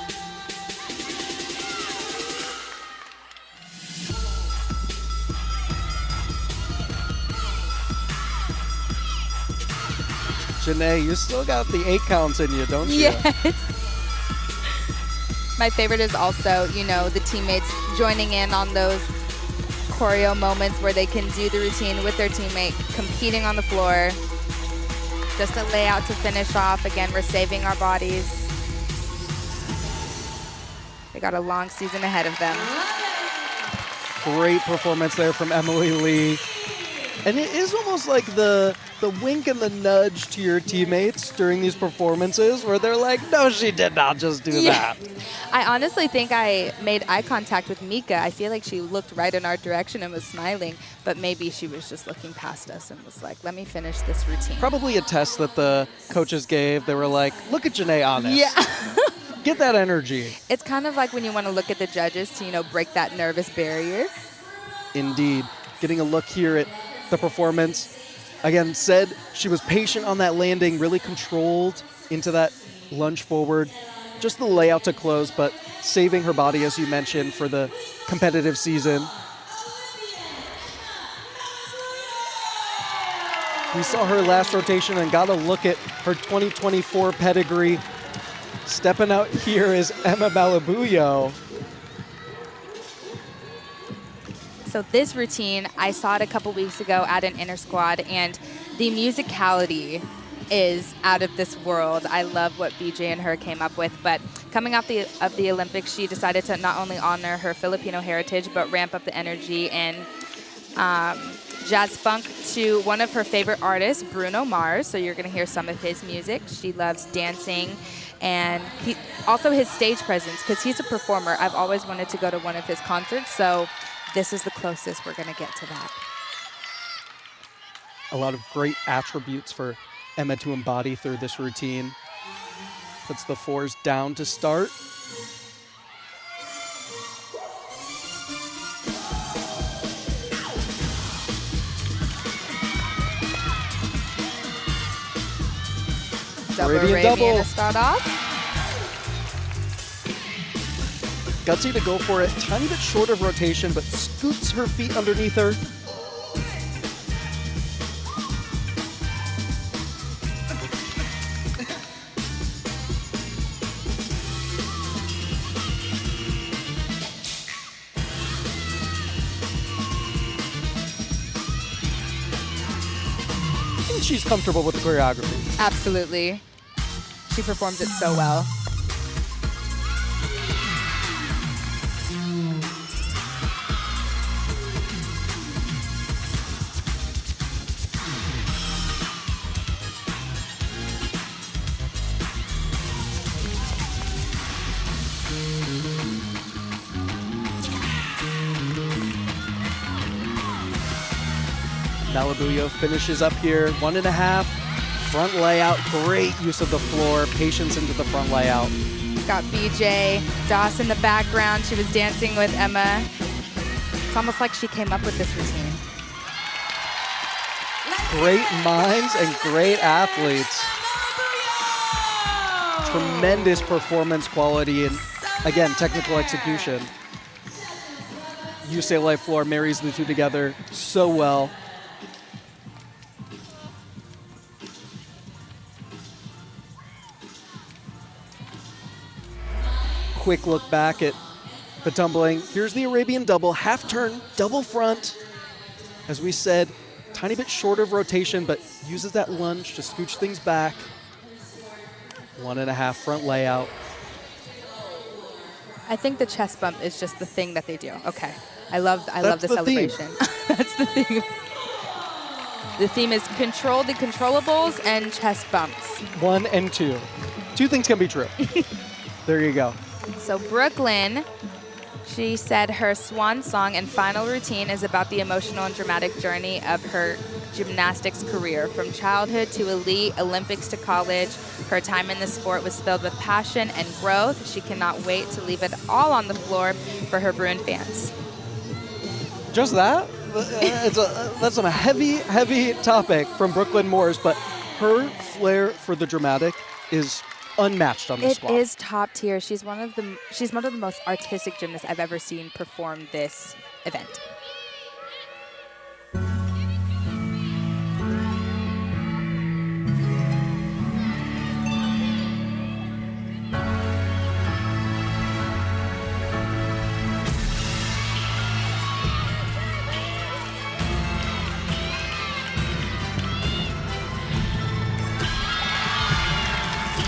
Janae, you still got the 8 counts in you, don't you? Yes. My favorite is also, you know, the teammates joining in on those choreo moments where they can do the routine with their teammate, competing on the floor. Just a layout to finish off. Again, we're saving our bodies. They got a long season ahead of them. Great performance there from Emily Lee. And it is almost like the wink and the nudge to your teammates during these performances where they're like, no, she did not just do that. I honestly think I made eye contact with Mika. I feel like she looked right in our direction and was smiling, but maybe she was just looking past us and was like, let me finish this routine. Probably a test that the coaches gave. They were like, look at Janae on this. Yeah. Get that energy. It's kind of like when you want to look at the judges to, you know, break that nervous barrier. Indeed. Getting a look here at the performance. Again, said she was patient on that landing, really controlled into that lunge forward. Just the layout to close, but saving her body, as you mentioned, for the competitive season. We saw her last rotation and got a look at her 2024 pedigree. Stepping out here is Emma Malabuyo. So this routine, I saw it a couple weeks ago at an inter squad, and the musicality is out of this world. I love what BJ and her came up with. But coming off of the Olympics, she decided to not only honor her Filipino heritage, but ramp up the energy and jazz funk to one of her favorite artists, Bruno Mars. So you're going to hear some of his music. She loves dancing and also his stage presence, because he's a performer. I've always wanted to go to one of his concerts, so this is the closest we're going to get to that. A lot of great attributes for Emma to embody through this routine. Puts the fours down to start. Arabian double to start off. Gutsy to go for it. Tiny bit short of rotation, but scoots her feet underneath her. I think she's comfortable with the choreography. Absolutely. She performs it so well. Malibuyo finishes up here, 1.5. Front layout, great use of the floor, patience into the front layout. Got BJ Doss in the background. She was dancing with Emma. It's almost like she came up with this routine. Great minds and great athletes. Tremendous performance quality and, again, technical execution. UCLA floor marries the two together so well. Quick look back at the tumbling. Here's the Arabian double, half turn, double front. As we said, tiny bit short of rotation, but uses that lunge to scooch things back. 1.5 front layout. I think the chest bump is just the thing that they do. Okay. I love the the celebration. That's the theme. The theme is control the controllables and chest bumps. 1 and 2. Two things can be true. There you go. So Brooklyn, she said her swan song and final routine is about the emotional and dramatic journey of her gymnastics career. From childhood to elite, Olympics to college, her time in the sport was filled with passion and growth. She cannot wait to leave it all on the floor for her Bruin fans. Just that? That's a heavy, heavy topic from Brooklyn Moores, but her flair for the dramatic is unmatched on the squad. It is top tier. She's one of the most artistic gymnasts I've ever seen perform this event.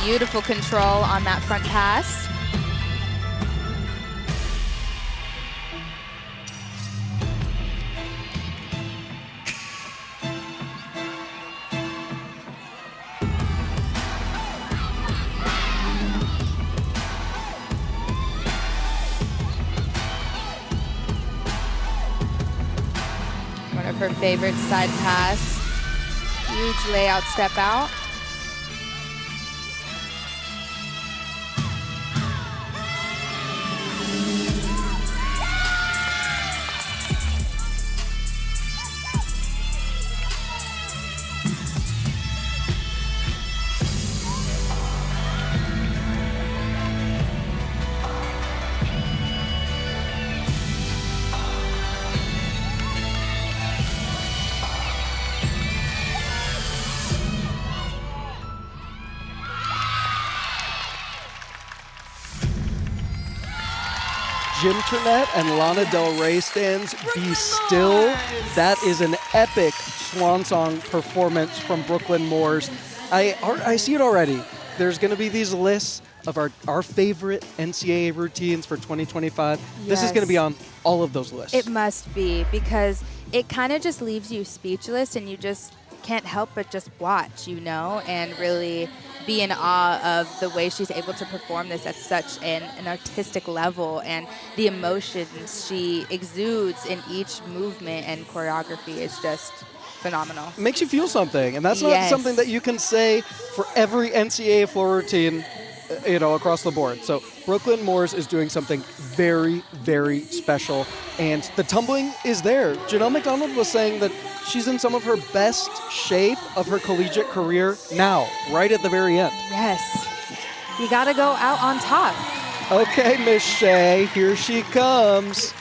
Beautiful control on that front pass. One of her favorite side pass. Huge layout step out. Jim Turnett and Lana Del Rey stands Be Still. That is an epic swan song performance from Brooklyn Moores. I see it already. There's going to be these lists of our favorite NCAA routines for 2025. This is going to be on all of those lists. It must be, because it kind of just leaves you speechless, and you just can't help but just watch, and really be in awe of the way she's able to perform this at such an artistic level, and the emotions she exudes in each movement and choreography is just phenomenal. It makes you feel something, and that's not something that you can say for every NCAA floor routine, across the board. So Brooklyn Moores is doing something very, very special, and the tumbling is there. Janelle McDonald was saying that she's in some of her best shape of her collegiate career now, right at the very end. Yes. You got to go out on top. Okay, Miss Shea, here she comes.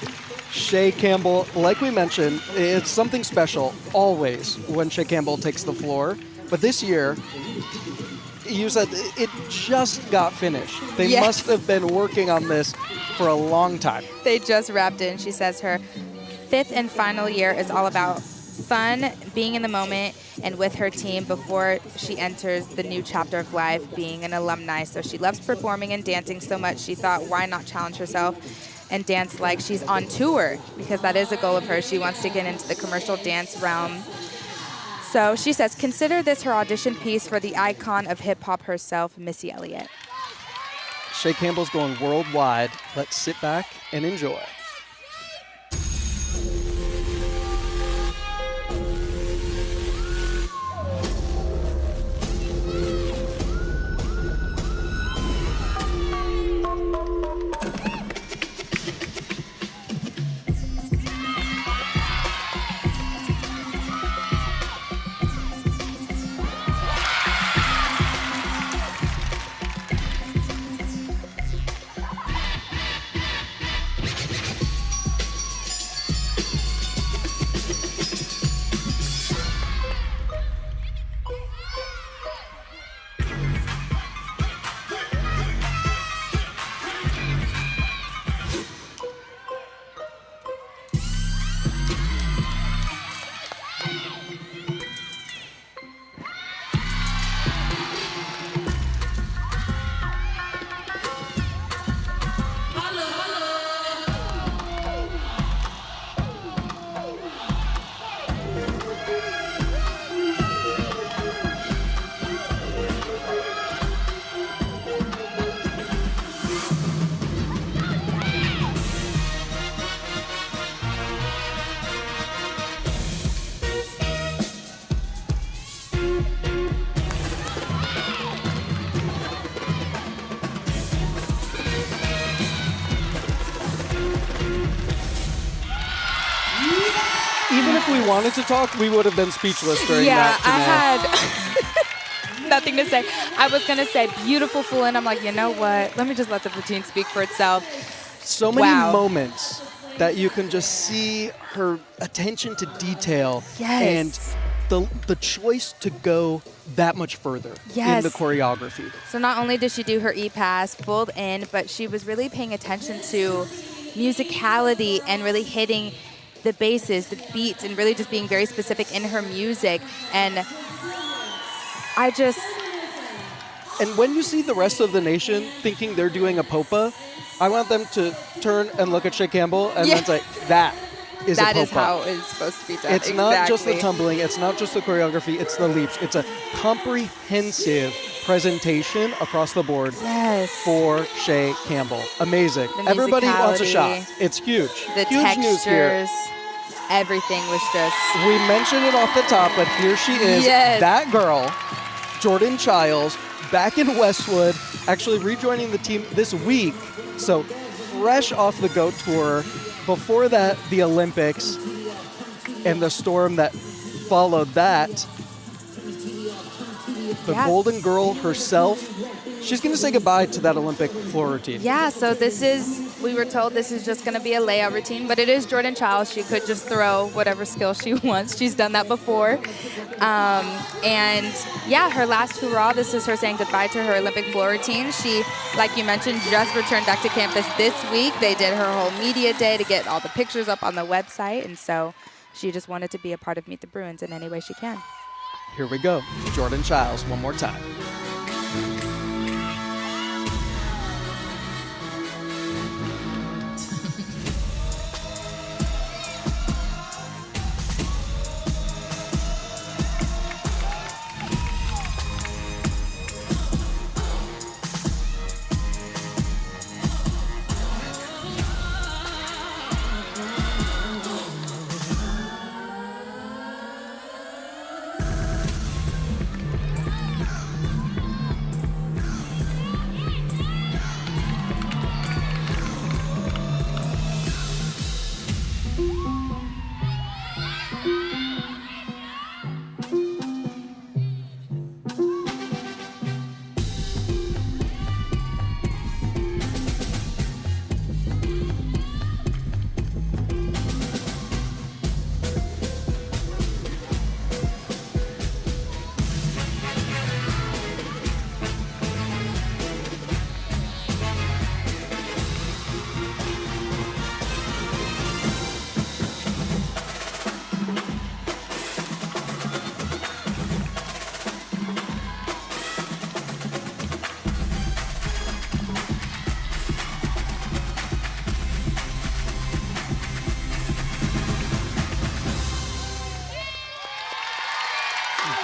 Shea Campbell, like we mentioned, it's something special always when Shea Campbell takes the floor. But this year, you said it just got finished. They must have been working on this for a long time. They just wrapped it, and she says her 5th and final year is all about fun, being in the moment, and with her team before she enters the new chapter of life, being an alumni. So she loves performing and dancing so much, she thought, why not challenge herself and dance like she's on tour, because that is a goal of hers. She wants to get into the commercial dance realm. So she says, consider this her audition piece for the icon of hip-hop herself, Missy Elliott. Shea Campbell's going worldwide. Let's sit back and enjoy. Even if we wanted to talk, we would have been speechless during that. I had nothing to say. I was going to say beautiful full in. I'm like, you know what? Let me just let the routine speak for itself. So many moments that you can just see her attention to detail and the choice to go that much further in the choreography. So not only did she do her E-Pass, full in, but she was really paying attention to musicality and really hitting the basses, the beats, and really just being very specific in her music. And And when you see the rest of the nation thinking they're doing a popa, I want them to turn and look at Shea Campbell and then say, that is a popa. That is how it's supposed to be done. It's not just the tumbling, it's not just the choreography, it's the leaps. It's a comprehensive presentation across the board for Shea Campbell. Amazing. Everybody wants a shot. It's huge. The huge textures, news here. everything was just... We mentioned it off the top, but here she is, that girl, Jordan Childs, back in Westwood, actually rejoining the team this week. So fresh off the GOAT Tour. Before that, the Olympics and the storm that followed that. The Golden Girl herself, she's going to say goodbye to that Olympic floor routine. Yeah, so we were told this is just going to be a layout routine, but it is Jordan Childs. She could just throw whatever skill she wants. She's done that before. Her last hurrah, this is her saying goodbye to her Olympic floor routine. She, like you mentioned, just returned back to campus this week. They did her whole media day to get all the pictures up on the website, and so she just wanted to be a part of Meet the Bruins in any way she can. Here we go. Jordan Childs one more time.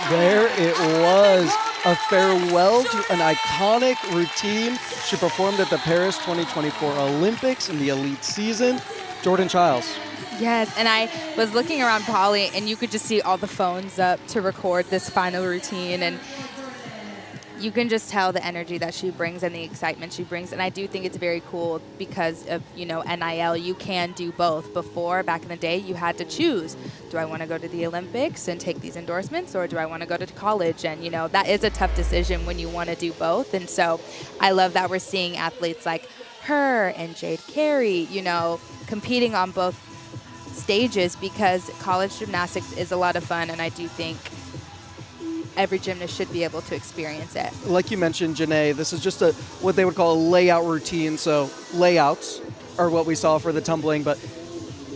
There it was, a farewell to an iconic routine. She performed at the Paris 2024 Olympics in the elite season. Jordan Childs. Yes, and I was looking around Poly, and you could just see all the phones up to record this final routine, and you can just tell the energy that she brings and the excitement she brings. And I do think it's very cool because of, NIL, you can do both. Before, back in the day, you had to choose. Do I want to go to the Olympics and take these endorsements, or do I want to go to college? And, that is a tough decision when you want to do both. And so I love that we're seeing athletes like her and Jade Carey, competing on both stages, because college gymnastics is a lot of fun, and I do think every gymnast should be able to experience it. Like you mentioned, Janae, this is just what they would call a layout routine. So layouts are what we saw for the tumbling, but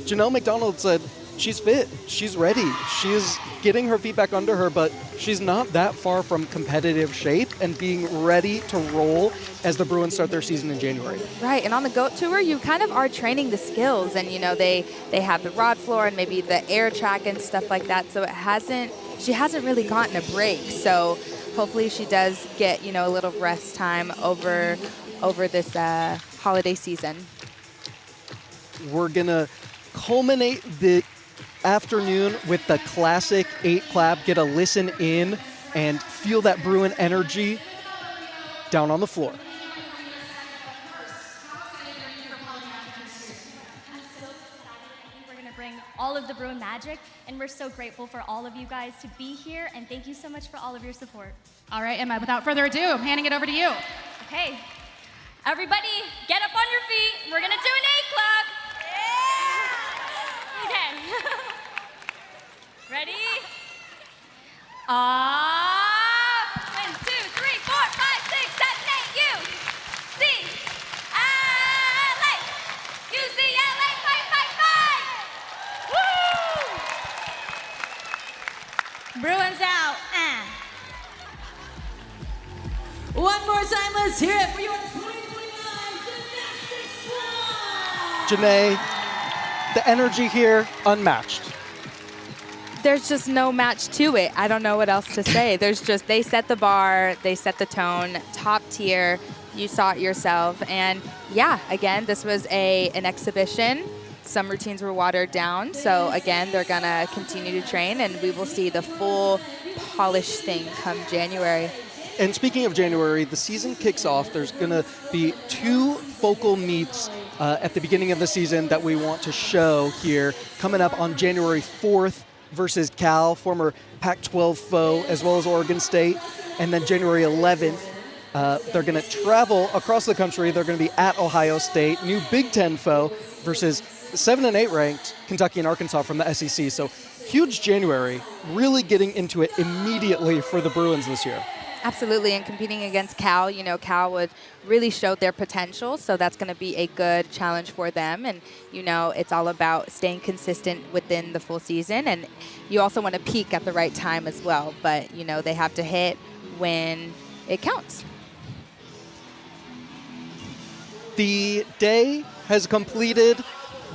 Janelle McDonald said she's fit, she's ready, she's getting her feet back under her, but she's not that far from competitive shape and being ready to roll as the Bruins start their season in January. Right, and on the GOAT Tour, you kind of are training the skills, and they have the rod floor and maybe the air track and stuff like that, so she hasn't really gotten a break. So hopefully she does get, a little rest time over this holiday season. We're gonna culminate the afternoon with the classic 8 clap, get a listen in and feel that Bruin energy down on the floor. We're going to bring all of the Bruin magic, and we're so grateful for all of you guys to be here, and thank you so much for all of your support. All right, Emma, without further ado, I'm handing it over to you. Okay, everybody get up on your feet. We're going to do an 8 clap. Okay. Ready? 1, 2, 3, 4, 5, 6, 7, 8, UCLA! UCLA, fight, fight, fight! Woo! Bruins out. One more time, let's hear it for your 2029 Gymnastics Squad! Janae, the energy here, unmatched. There's just no match to it. I don't know what else to say. They set the bar, they set the tone, top tier. You saw it yourself. And yeah, again, this was an exhibition. Some routines were watered down. So again, they're gonna continue to train, and we will see the full polished thing come January. And speaking of January, the season kicks off. There's going to be 2 focal meets at the beginning of the season that we want to show here. Coming up on January 4th versus Cal, former Pac-12 foe, as well as Oregon State. And then January 11th, they're going to travel across the country. They're going to be at Ohio State, new Big Ten foe, versus 7 and 8 ranked Kentucky and Arkansas from the SEC. So huge January, really getting into it immediately for the Bruins this year. Absolutely, and competing against Cal, Cal would really show their potential, so that's going to be a good challenge for them. And, it's all about staying consistent within the full season, and you also want to peak at the right time as well. But, they have to hit when it counts. The day has completed.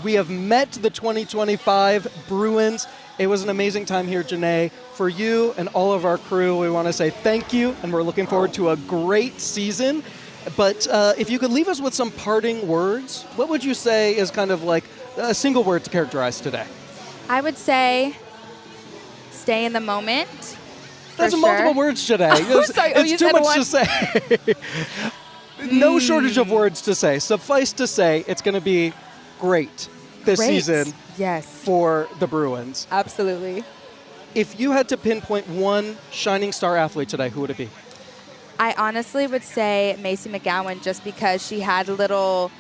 We have met the 2025 Bruins. It was an amazing time here, Janae. For you and all of our crew, we want to say thank you, and we're looking forward to a great season. But if you could leave us with some parting words, what would you say is kind of like a single word to characterize today? I would say stay in the moment. That's multiple words today. Sorry. It's too much to say. No shortage of words to say. Suffice to say, it's going to be great this season. Yes. For the Bruins. Absolutely. If you had to pinpoint one shining star athlete today, who would it be? I honestly would say Macy McGowan, just because she had little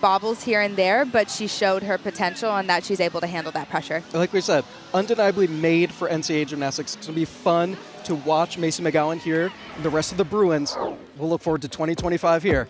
bobbles here and there, but she showed her potential and that she's able to handle that pressure. Like we said, undeniably made for NCAA gymnastics. It's going to be fun to watch Macy McGowan here and the rest of the Bruins. We'll look forward to 2025 here